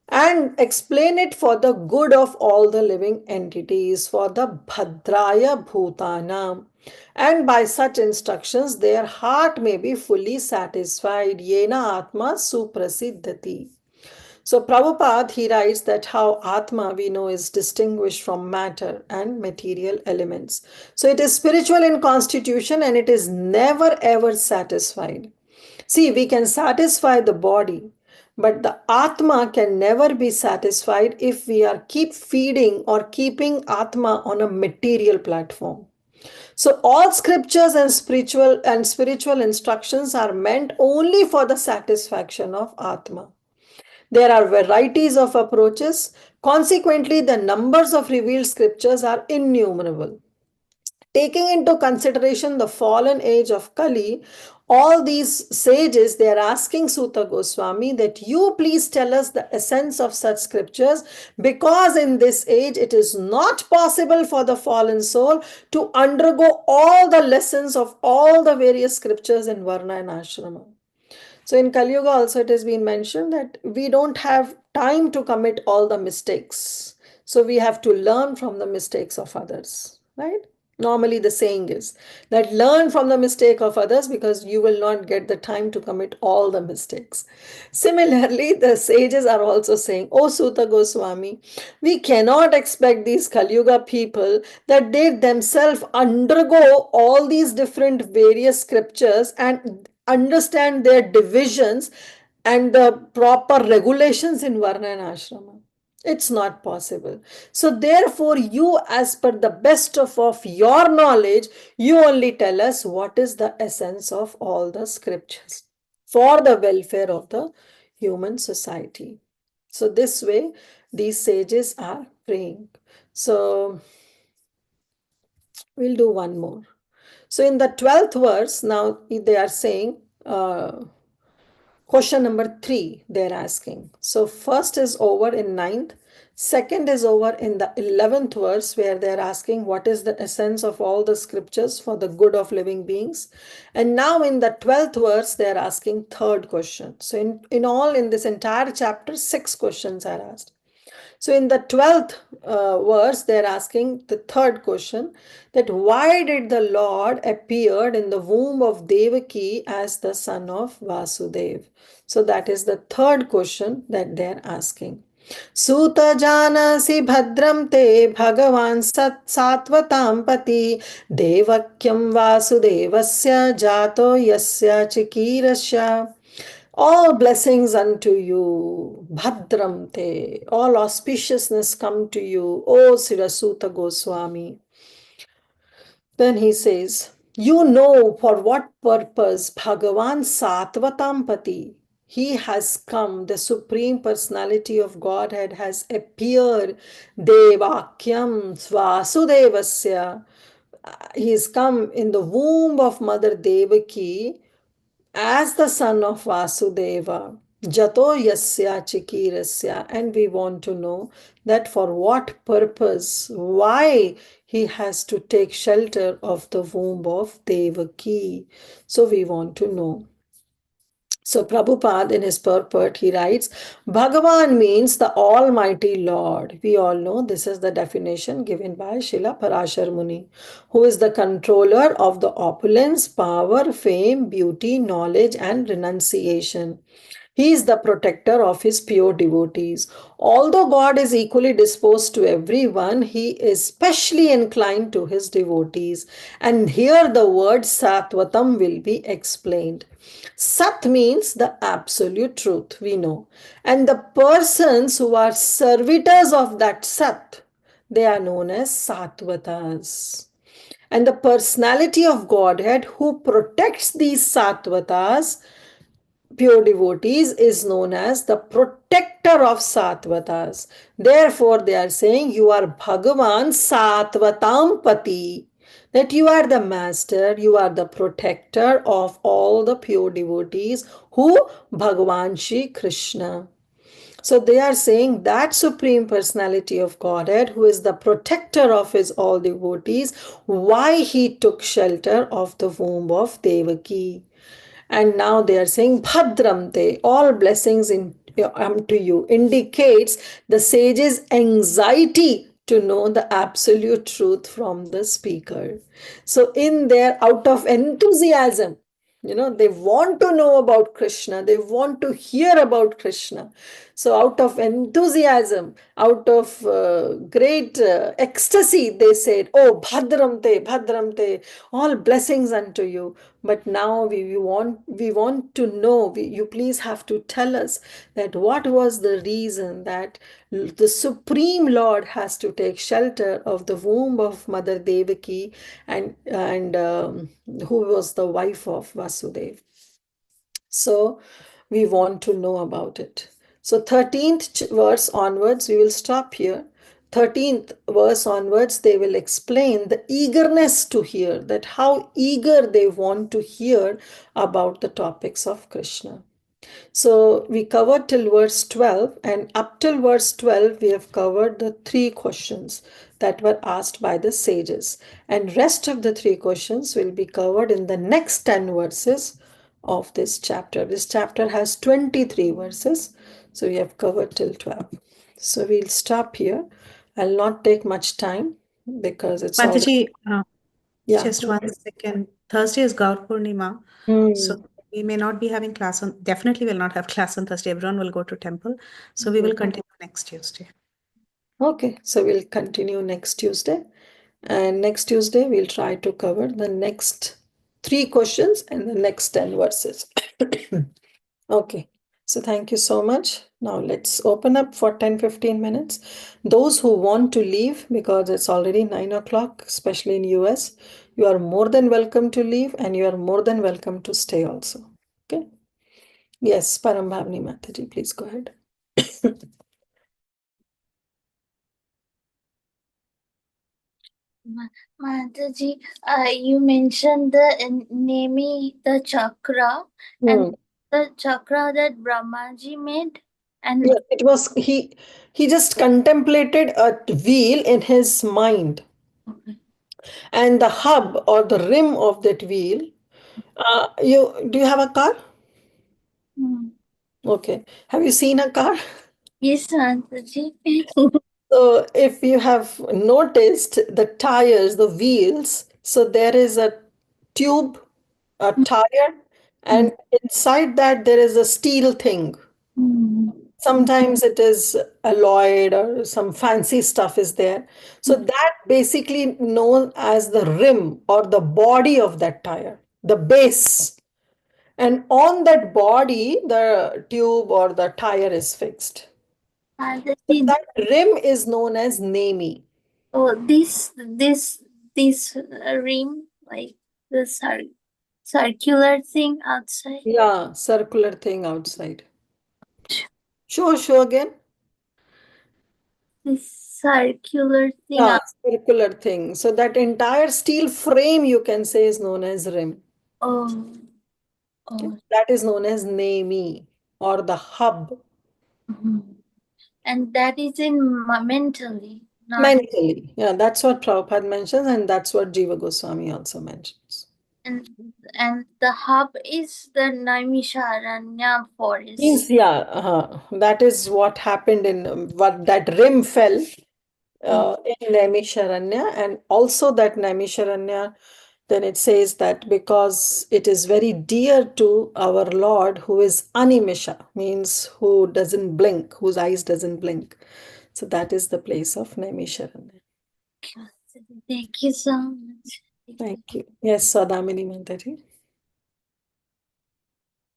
And explain it for the good of all the living entities, for the Bhadraya Bhutana. And by such instructions, their heart may be fully satisfied. Yena Atma Suprasiddhati. So Prabhupada, he writes that how Atma we know is distinguished from matter and material elements. So it is spiritual in constitution and it is never ever satisfied. See, we can satisfy the body, but the Atma can never be satisfied if we are keep feeding or keeping Atma on a material platform. So all scriptures and spiritual instructions are meant only for the satisfaction of Atma. There are varieties of approaches. Consequently, the numbers of revealed scriptures are innumerable. Taking into consideration the fallen age of Kali, all these sages, they are asking Suta Goswami that you please tell us the essence of such scriptures, because in this age it is not possible for the fallen soul to undergo all the lessons of all the various scriptures in Varna and Ashrama. So in Kali Yuga also it has been mentioned that we don't have time to commit all the mistakes. So we have to learn from the mistakes of others, right? Normally the saying is that learn from the mistake of others because you will not get the time to commit all the mistakes. Similarly, the sages are also saying, "Oh Suta Goswami, we cannot expect these Kali Yuga people that they themselves undergo all these different various scriptures and understand their divisions and the proper regulations in Varna and Ashrama. It's not possible. So therefore, you, as per the best of your knowledge, you only tell us what is the essence of all the scriptures for the welfare of the human society." So this way, these sages are praying. So we'll do one more. So in the 12th verse, now they are saying, question number 3, they're asking. So first is over in 9th. Second is over in the 11th verse, where they're asking what is the essence of all the scriptures for the good of living beings. And now in the 12th verse, they're asking third question. So in all, in this entire chapter, 6 questions are asked. So in the 12th verse, they're asking the third question, that why did the Lord appeared in the womb of Devaki as the son of Vasudev? So that is the third question that they're asking. Suta janasi bhadram te bhagavan sat satvatam pati devakyam vasudevasya jato yasya chikirasya. All blessings unto you, Bhadram te, all auspiciousness come to you, O Sirasuta Goswami. Then he says, you know for what purpose Bhagavan Satvatampati, he has come, the Supreme Personality of Godhead has appeared, Devakyam Vasudevasya. He has come in the womb of Mother Devaki as the son of Vasudeva, Jato Yasya Chikirasya, and we want to know that for what purpose, why he has to take shelter of the womb of Devaki. So we want to know. So Prabhupada in his purport, he writes, Bhagavan means the Almighty Lord. We all know this is the definition given by Srila Parashar Muni, who is the controller of the opulence, power, fame, beauty, knowledge, and renunciation. He is the protector of his pure devotees. Although God is equally disposed to everyone, he is specially inclined to his devotees. And here the word Satvatam will be explained. Sat means the absolute truth, we know. And the persons who are servitors of that Sat, they are known as Satvatas. And the personality of Godhead who protects these Satvatas, pure devotees, is known as the protector of Satvatas. Therefore, they are saying you are Bhagavan Satvatam Pati. That you are the master, you are the protector of all the pure devotees. Who? Bhagavan Shri Krishna. So they are saying that Supreme Personality of Godhead, who is the protector of his all devotees, why he took shelter of the womb of Devaki. And now they are saying Bhadramte, all blessings unto you, indicates the sage's anxiety to know the absolute truth from the speaker. So in their, out of enthusiasm, they want to know about Krishna, they want to hear about Krishna. So out of enthusiasm, out of great ecstasy, they said, oh, Bhadramte, Bhadramte, all blessings unto you. But now we want to know, you please have to tell us that what was the reason that the Supreme Lord has to take shelter of the womb of Mother Devaki and who was the wife of Vasudeva. So we want to know about it. So 13th verse onwards, we will stop here. 13th verse onwards, they will explain the eagerness to hear, that how eager they want to hear about the topics of Krishna. So we covered till verse 12, and up till verse 12, we have covered the 3 questions that were asked by the sages. And rest of the 3 questions will be covered in the next 10 verses of this chapter. This chapter has 23 verses, so we have covered till 12. So we'll stop here. I'll not take much time because it's all. Mataji, Yeah. just 1 second. Thursday is Gaur Purnima, so we may not be having class on. Definitely, will not have class on Thursday. Everyone will go to temple, so we will continue next Tuesday. Okay, so we'll continue next Tuesday. And next Tuesday, we'll try to cover the next 3 questions and the next 10 verses. Okay, so thank you so much. Now let's open up for 10-15 minutes. Those who want to leave, because it's already 9 o'clock, especially in US, you are more than welcome to leave and you are more than welcome to stay also. Okay. Yes, Parambhavani Mataji, please go ahead. Mataji, you mentioned the the chakra, and the chakra that Brahmaji made, and yeah, it was he just contemplated a wheel in his mind, and the hub or the rim of that wheel. Do you have a car? Okay. Have you seen a car? Yes, Mataji. So if you have noticed the tires, the wheels, so there is a tube, a tire, and inside that there is a steel thing. Sometimes it is alloyed or some fancy stuff is there. So that basically known as the rim or the body of that tire, the base. And on that body, the tube or the tire is fixed. So that rim is known as Nemi. Oh, this rim, like the circular thing outside. Yeah, circular thing outside. Show again. This circular thing. Yeah, circular thing. So that entire steel frame you can say is known as rim. Oh. Okay. That is known as Nemi or the hub. And that is in mentally. Not Mentally. Yeah, that's what Prabhupada mentions, and that's what Jiva Goswami also mentions. and the hub is the Naimisharanya forest. Means, yeah, that is what happened in what that rim fell in Naimisharanya, and also that Naimisharanya then it says that because it is very dear to our Lord who is animisha, means who doesn't blink, whose eyes doesn't blink. So that is the place of Naimisharanya. Thank you so much. Thank you. Yes, Sadamini Mataji.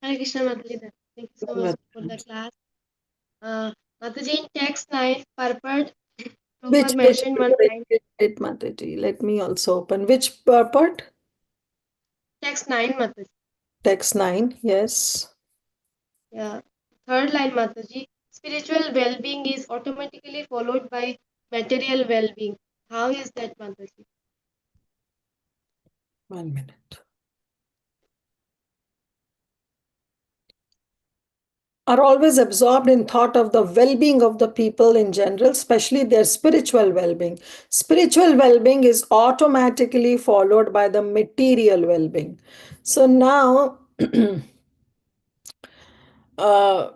Hare Krishna Mataji. Thank you so much for the class. Mataji, in text 9, purport, Prabhupada mentioned one line. Wait, Mataji, let me also open. Which purport? Text 9, Mataji. Text 9, yes. Yeah. Third line, Mataji. Spiritual well-being is automatically followed by material well-being. How is that, Mataji? 1 minute. Are always absorbed in thought of the well-being of the people in general, especially their spiritual well-being. Spiritual well-being is automatically followed by the material well-being. So now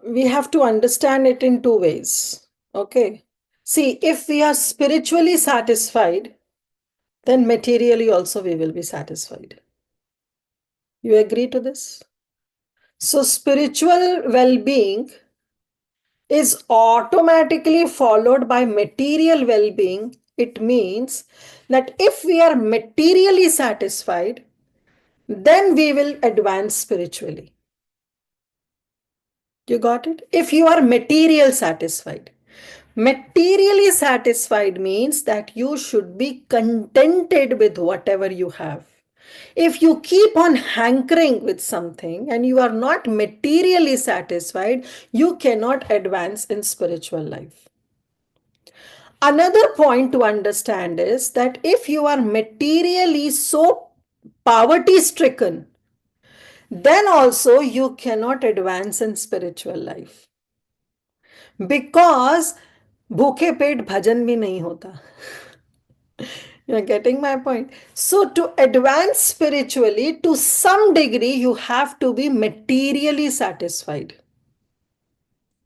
we have to understand it in two ways. Okay. See, if we are spiritually satisfied, then materially also we will be satisfied. You agree to this? So spiritual well-being is automatically followed by material well-being. It means that if we are materially satisfied, then we will advance spiritually. You got it? If you are material satisfied. Materially satisfied means that you should be contented with whatever you have. If you keep on hankering with something and you are not materially satisfied, you cannot advance in spiritual life. Another point to understand is that if you are materially so poverty stricken, then also you cannot advance in spiritual life. Because भूखे पेट भजन भी नहीं होता. You're getting my point. So to advance spiritually, to some degree, you have to be materially satisfied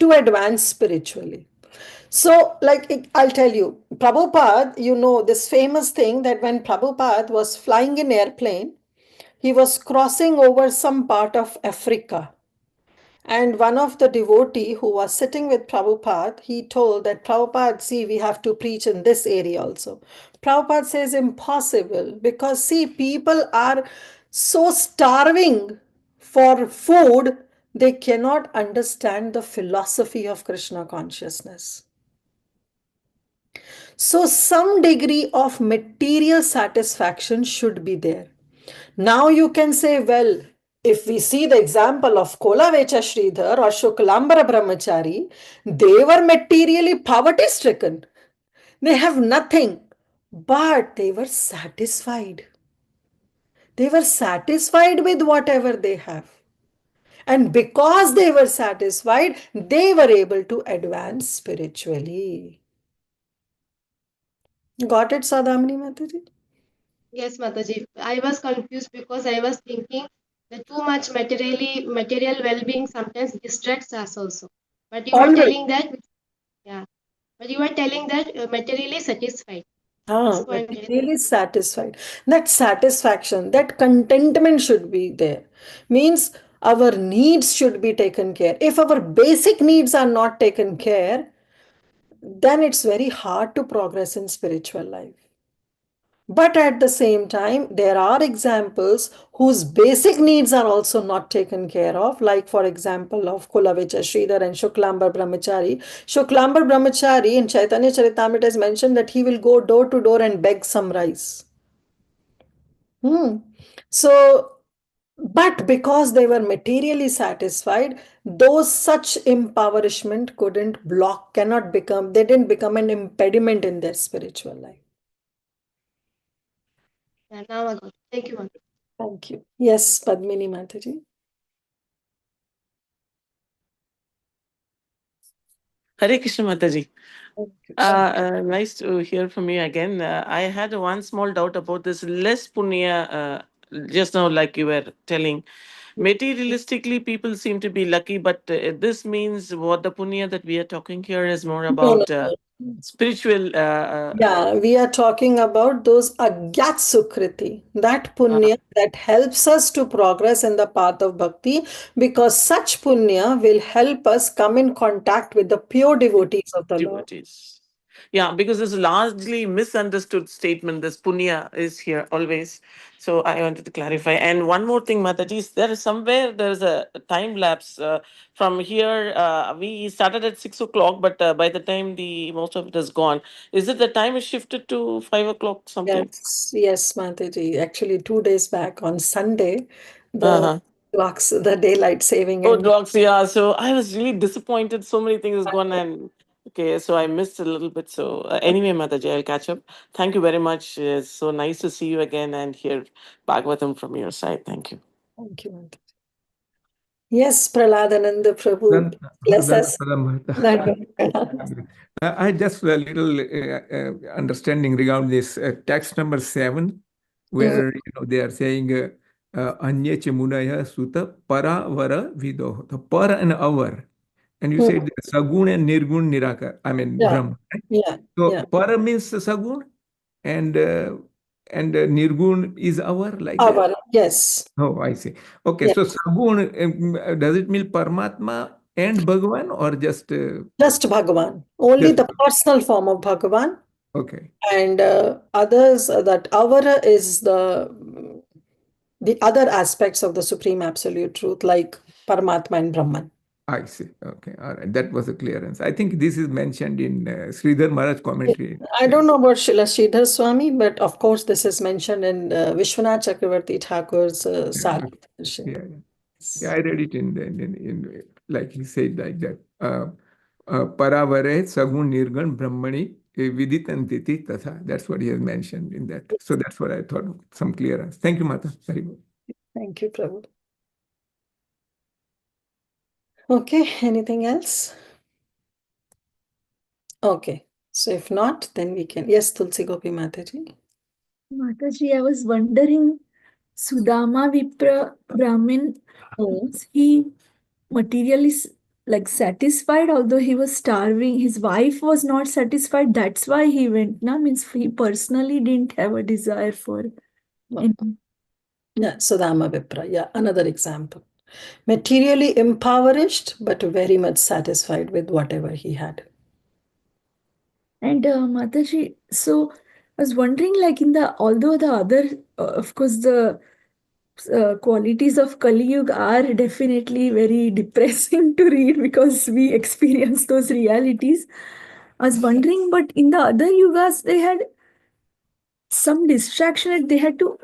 to advance spiritually. So, like I'll tell you, Prabhupada, you know this famous thing that when Prabhupada was flying in airplane, he was crossing over some part of Africa. And one of the devotee who was sitting with Prabhupada, he told that Prabhupada, see, we have to preach in this area also. Prabhupada says impossible because see, people are so starving for food, they cannot understand the philosophy of Krishna consciousness. So some degree of material satisfaction should be there. Now you can say, well, if we see the example of Kolavecha Sridhar or Shuklambara Brahmachari, they were materially poverty stricken. They have nothing, but they were satisfied. They were satisfied with whatever they have. And because they were satisfied, they were able to advance spiritually. Got it, Sadamini Mataji? Yes, Mataji. I was confused because I was thinking that too much material well-being sometimes distracts us also. But you are telling that, yeah. But you are telling that materially satisfied. This point Materially satisfied. That satisfaction, that contentment should be there. Means our needs should be taken care. If our basic needs are not taken care, then it's very hard to progress in spiritual life. But at the same time, there are examples whose basic needs are also not taken care of, like for example of Kulavecha Sridhar and Shuklambar Brahmachari. Shuklambar Brahmachari in Chaitanya Charitamrita is mentioned that he will go door to door and beg some rice. So, but because they were materially satisfied, those such impoverishment they didn't become an impediment in their spiritual life. Yeah, now I got it. Thank you, Mataji. Thank you. Yes, Padmini Mataji. Hare Krishna Mataji. Nice to hear from you again. I had one small doubt about this less punya just now, like you were telling. Materialistically, people seem to be lucky, but this means what the punya that we are talking here is more about. spiritual. Yeah, we are talking about those agyat sukriti, that punya that helps us to progress in the path of bhakti, because such punya will help us come in contact with the pure devotees of the Lord. Devotees. Yeah, because it's a largely misunderstood statement. This punya is here always. So I wanted to clarify. And one more thing, Mataji, there is somewhere there's a time lapse from here. We started at 6 o'clock, but by the time the most of it is gone, is it the time is shifted to 5 o'clock something? Yes, Mataji. Actually, 2 days back on Sunday, the Uh-huh. clocks, the daylight saving Oh, ended. dogs, yeah. So I was really disappointed. So many things gone, and okay, so I missed a little bit. So anyway, Mataji, I'll catch up. Thank you very much. It's so nice to see you again and hear Bhagavatam from your side. Thank you. Thank you, Mataji. Yes, Praladananda Prabhu, bless us. I just a little understanding regarding this text number 7, where they are saying Anya Chemunaya Suta Para Vara Vido, the para and our. And you said Sagun and Nirgun Niraka, I mean Brahma. Right? Yeah. So para means Sagun and Nirgun is our, like Our, that? yes. Oh, I see. Okay, Yes. so Sagun, does it mean Paramatma and Bhagavan, or just Just Bhagavan, only just the personal form of Bhagavan. okay? And others, that Avara is the other aspects of the Supreme Absolute Truth, like Paramatma and Brahman. I see. Okay, all right. That was a clearance. I think this is mentioned in Sridhar Maharaj commentary. I don't know about Srila Sridhar Swami, but of course this is mentioned in Vishwanath Chakravarti Thakur's Sari. Yeah, I read it in like he said like that. Paravare Sagun Nirgan Brahmani Viditantiti Tatha. That's what he has mentioned in that. So that's what I thought. Some clearance. Thank you, Mata. Very good. Thank you, Prabhu. Okay, anything else? Okay, so if not, then we can. Yes, Tulsi Gopi Mataji. Mataji, I was wondering, Sudama Vipra Brahmin, was he materially like satisfied, although he was starving? His wife was not satisfied. That's why he went. Na, means he personally didn't have a desire for. Yeah, Sudama Vipra. Yeah, another example. Materially impoverished, but very much satisfied with whatever he had. And Mataji, so I was wondering, like although the other, of course, the qualities of Kali Yuga are definitely very depressing to read because we experience those realities. I was wondering, but in the other yugas, they had some distraction. They had to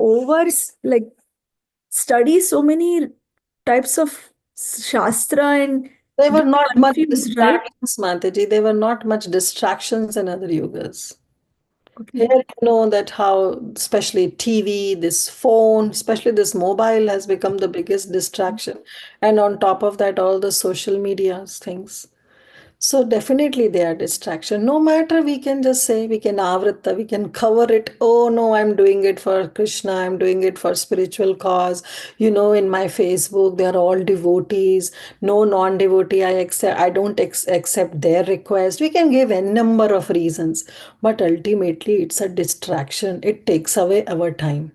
study so many types of shastra, and they were not much confused, right? distractions, Mataji. There were not much distractions in other yugas. Okay. Here, you know that how, especially TV, this phone, especially this mobile has become the biggest distraction. And on top of that, all the social media things. So definitely they are distraction. No matter, we can just say, we can avrita, we can cover it. Oh no, I'm doing it for Krishna, I'm doing it for spiritual cause. You know, in my Facebook, they are all devotees. No non-devotee, I don't accept their request. We can give a number of reasons, but ultimately it's a distraction. It takes away our time.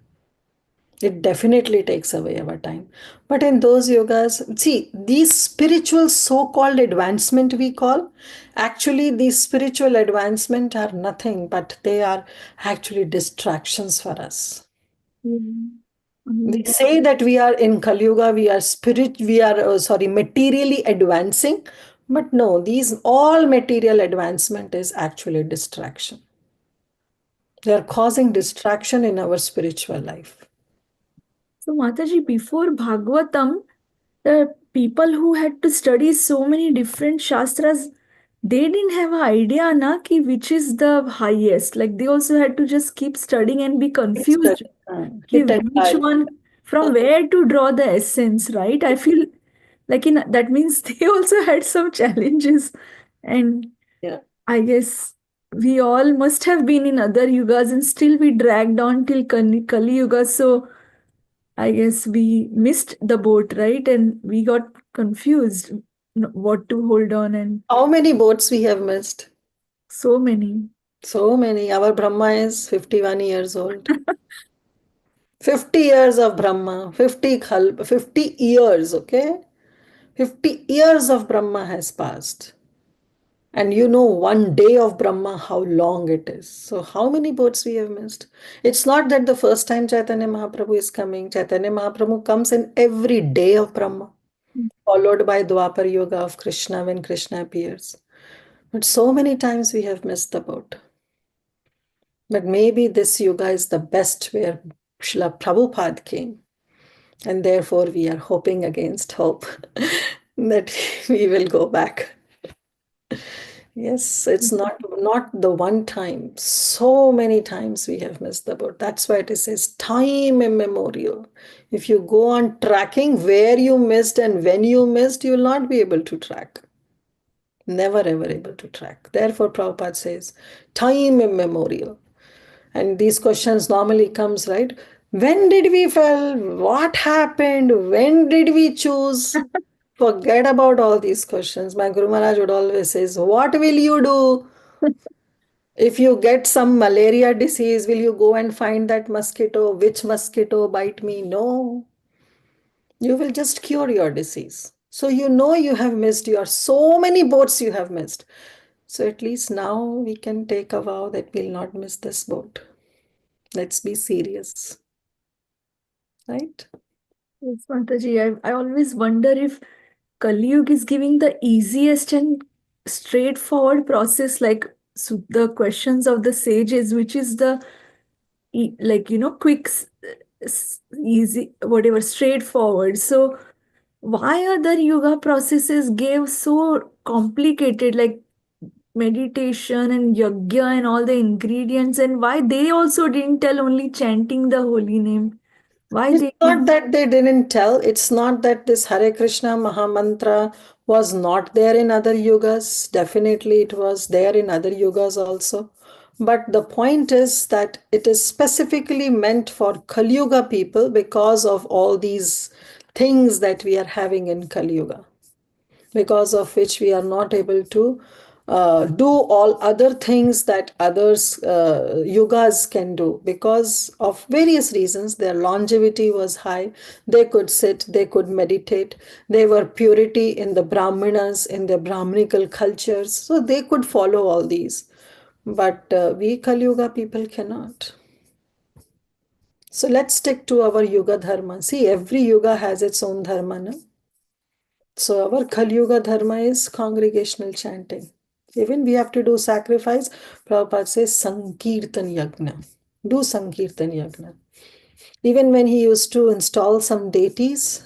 It definitely takes away our time. But in those yogas, see, these spiritual so-called advancement we call, actually these spiritual advancement are nothing, but they are actually distractions for us. They say that we are in Kali Yuga, we are materially advancing, but no, these all material advancement is actually distraction. They are causing distraction in our spiritual life. So, Mataji, before Bhagavatam, the people who had to study so many different shastras, they didn't have an idea na ki which is the highest. Like they also had to just keep studying and be confused. Ki which one, from where to draw the essence, right? I feel like that means they also had some challenges. And I guess we all must have been in other yugas and still we dragged on till Kali Yuga. So I guess we missed the boat, right? And we got confused what to hold on. And how many boats we have missed? So many. So many. Our Brahma is 51 years old. 50 years of Brahma, 50 years, okay? 50 years of Brahma has passed. And you know, one day of Brahma, how long it is. So how many boats we have missed? It's not that the first time Chaitanya Mahaprabhu is coming. Chaitanya Mahaprabhu comes in every day of Brahma, followed by Dwapar Yoga of Krishna when Krishna appears. But so many times we have missed the boat. But maybe this yoga is the best where Srila Prabhupada came. And therefore we are hoping against hope that we will go back. Yes, it's not the one time. So many times we have missed the boat. That's why it says time immemorial. If you go on tracking where you missed and when you missed, you will not be able to track. Never ever able to track. Therefore, Prabhupada says time immemorial. And these questions normally comes, right? When did we fall? What happened? When did we choose? Forget about all these questions. My Guru Maharaj would always say, what will you do? If you get some malaria disease, will you go and find that mosquito? Which mosquito bite me? No. You will just cure your disease. So you know you have missed so many boats you have missed. So at least now we can take a vow that we'll not miss this boat. Let's be serious. Right? Yes, Mataji. I always wonder if Kali Yuga is giving the easiest and straightforward process, like the questions of the sages, which is the quick, easy, whatever, straightforward. So why other yoga processes gave so complicated, like meditation and yajna and all the ingredients, and why they also didn't tell only chanting the holy name? Why It's they not that they didn't tell. It's not that this Hare Krishna Mahamantra was not there in other yugas. Definitely it was there in other yugas also. But the point is that it is specifically meant for Kali Yuga people because of all these things that we are having in Kali Yuga, because of which we are not able to do all other things that others yugas can do. Because of various reasons, their longevity was high. They could sit, they could meditate, they were purity in the brahmanas, in their brahmanical cultures, so they could follow all these. But we Kali Yuga people cannot. So let's stick to our yuga dharma. See, every yuga has its own dharma, no? So our Kali Yuga dharma is congregational chanting. Even we have to do sacrifice. Prabhupada says Sankirtan Yagna. Do Sankirtan Yagna. Even when he used to install some deities,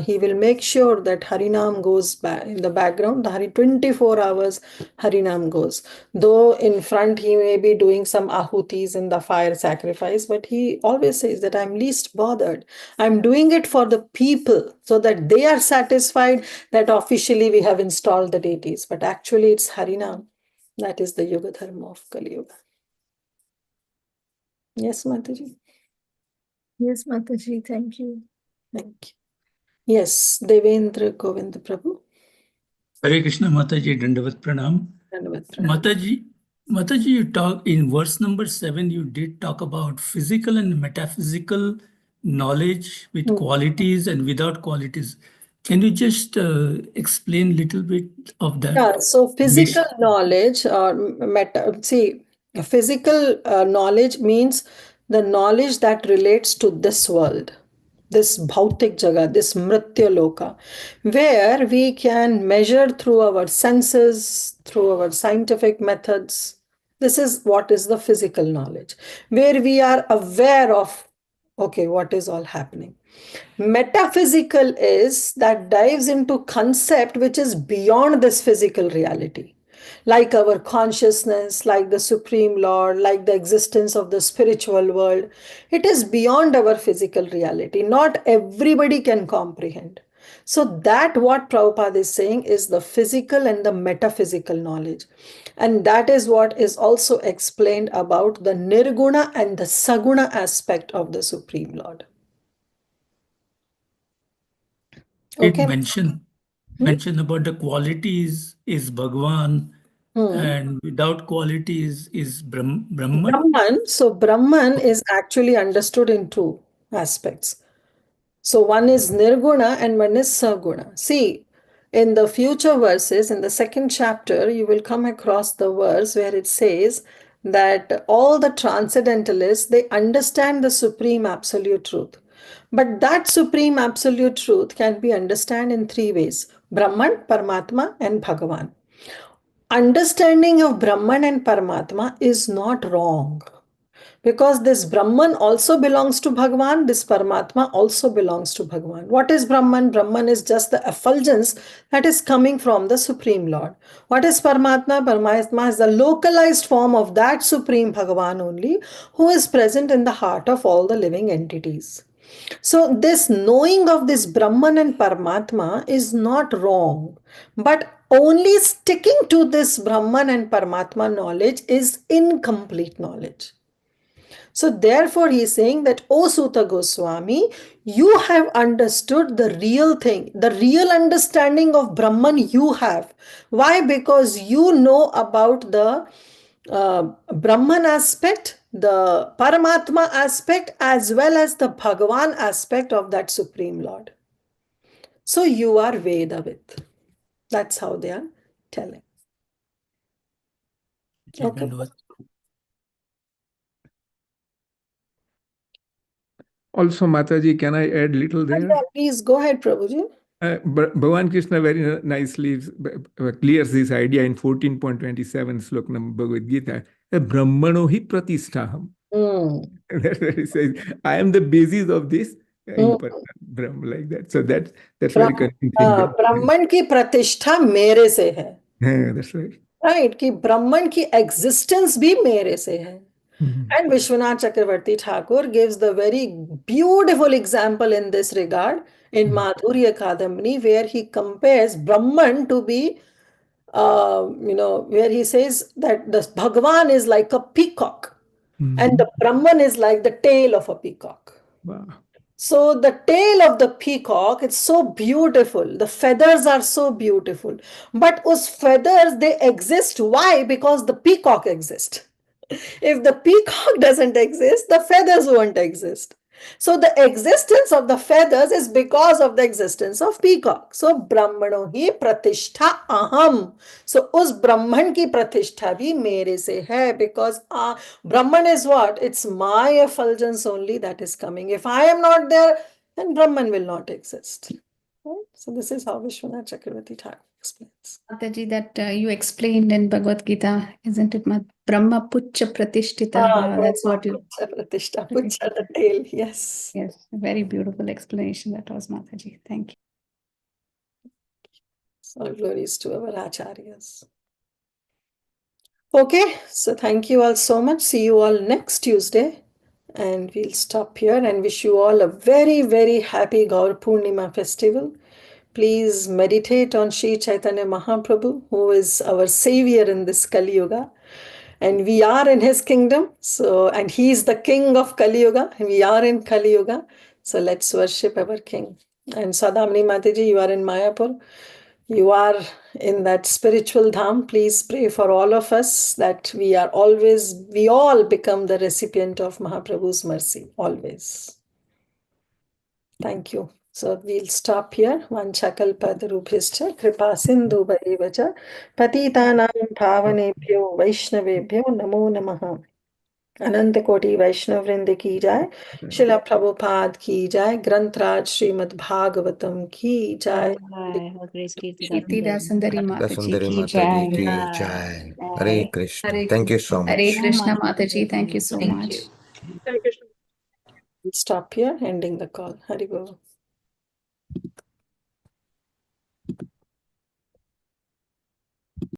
he will make sure that Harinam goes in the background. The 24 hours Harinam goes. Though in front he may be doing some ahutis in the fire sacrifice, but he always says that I'm least bothered. I'm doing it for the people so that they are satisfied that officially we have installed the deities. But actually it's Harinam. That is the Yuga Dharma of Kali Yuga. Yes, Mataji. Yes, Mataji, thank you. Thank you. Yes, Devendra Govind Prabhu. Hare Krishna, Mataji, Dandavat Pranam. Dandavat Pranam. Mataji, you talk in verse number 7, you did talk about physical and metaphysical knowledge with qualities and without qualities. Can you just explain a little bit of that? Yeah, so physical knowledge or physical knowledge means the knowledge that relates to this world, this bhautik jaga, this mritya loka, where we can measure through our senses, through our scientific methods. This is what is the physical knowledge, where we are aware of, okay, what is all happening. Metaphysical is that dives into concept which is beyond this physical reality, like our consciousness, like the Supreme Lord, like the existence of the spiritual world. It is beyond our physical reality. Not everybody can comprehend. So that what Prabhupada is saying is the physical and the metaphysical knowledge. And that is what is also explained about the Nirguna and the Saguna aspect of the Supreme Lord. It mention about the qualities is Bhagwan and without qualities is Brahman. Brahman. So Brahman is actually understood in two aspects. So one is Nirguna and one is Saguna. See, in the future verses, in the second chapter, you will come across the verse where it says that all the transcendentalists, they understand the supreme absolute truth. But that supreme absolute truth can be understood in three ways: Brahman, Paramatma, and Bhagavan. Understanding of Brahman and Paramatma is not wrong, because this Brahman also belongs to Bhagavan, this Paramatma also belongs to Bhagavan. What is Brahman? Brahman is just the effulgence that is coming from the Supreme Lord. What is Paramatma? Paramatma is the localized form of that Supreme Bhagavan only, who is present in the heart of all the living entities. So this knowing of this Brahman and Paramatma is not wrong, but only sticking to this Brahman and Paramatma knowledge is incomplete knowledge. So therefore he is saying that, O Suta Goswami, you have understood the real thing, the real understanding of Brahman you have. Why? Because you know about the Brahman aspect, the Paramatma aspect, as well as the Bhagavan aspect of that Supreme Lord. So you are Vedavit. That's how they are telling. Okay. Also, Mataji, can I add little there? Yeah, please go ahead, Prabhuji. Bhagavan Krishna very nicely clears this idea in 14.27 slok number Bhagavad Gita. Brahmano hi pratisthaham. That's what he says. I am the basis of this Brahma, like that. So that's very convincing. Brahman ki pratishtha mere se hai. Yeah, that's right. Right, कि ब्रह्मन की existence भी मेरे से है. And Vishwanath Chakravarti Thakur gives the very beautiful example in this regard in Madhurya Kadambini, where he compares Brahman to be, where he says that the Bhagavan is like a peacock and the Brahman is like the tail of a peacock. Wow. So the tail of the peacock, it's so beautiful. The feathers are so beautiful. But those feathers, they exist. Why? Because the peacock exists. If the peacock doesn't exist, the feathers won't exist. So the existence of the feathers is because of the existence of peacock. So Brahmano hi pratishtha aham. So us Brahman ki pratishtha bhi mere se hai, because Brahman is what? It's my effulgence only that is coming. If I am not there, then Brahman will not exist. Right? So this is how Vishwanath Chakravarti Thakur explains. Mataji, that you explained in Bhagavad Gita, isn't it? Brahma Pucha Pratishtita. That's what you. Pucha Pratishtha, Pucha the tail, yes. Yes, a very beautiful explanation that was, Mataji. Thank you. All glories to our Acharyas. Okay, so thank you all so much. See you all next Tuesday. And we'll stop here and wish you all a very, very happy Gaur Purnima festival. Please meditate on Sri Chaitanya Mahaprabhu, who is our savior in this Kali Yuga. And we are in his kingdom. So, and he is the king of Kali Yuga. And we are in Kali Yuga. So let's worship our king. And Sadamani Mataji, you are in Mayapur. You are in that spiritual dham. Please pray for all of us that we all become the recipient of Mahaprabhu's mercy, always. Thank you. So we'll stop here. Vanchakalpatarubhyascha kripa sindhu bharevacha patitanam bhavanebhyo vaishnavebhyo namo namaha. अनंत कोटि वैष्णव वृंद की जाय, शिला प्रभुपाद की जाय, ग्रंथराज श्रीमद् भागवतम की जाय. Kirtidas Sundari Mataji ki Mataji ki jai. jai. Hare Krishna. Thank you so much. Hare Krishna Mataji. Thank you so much. Stop here, ending the call. Hari Bol.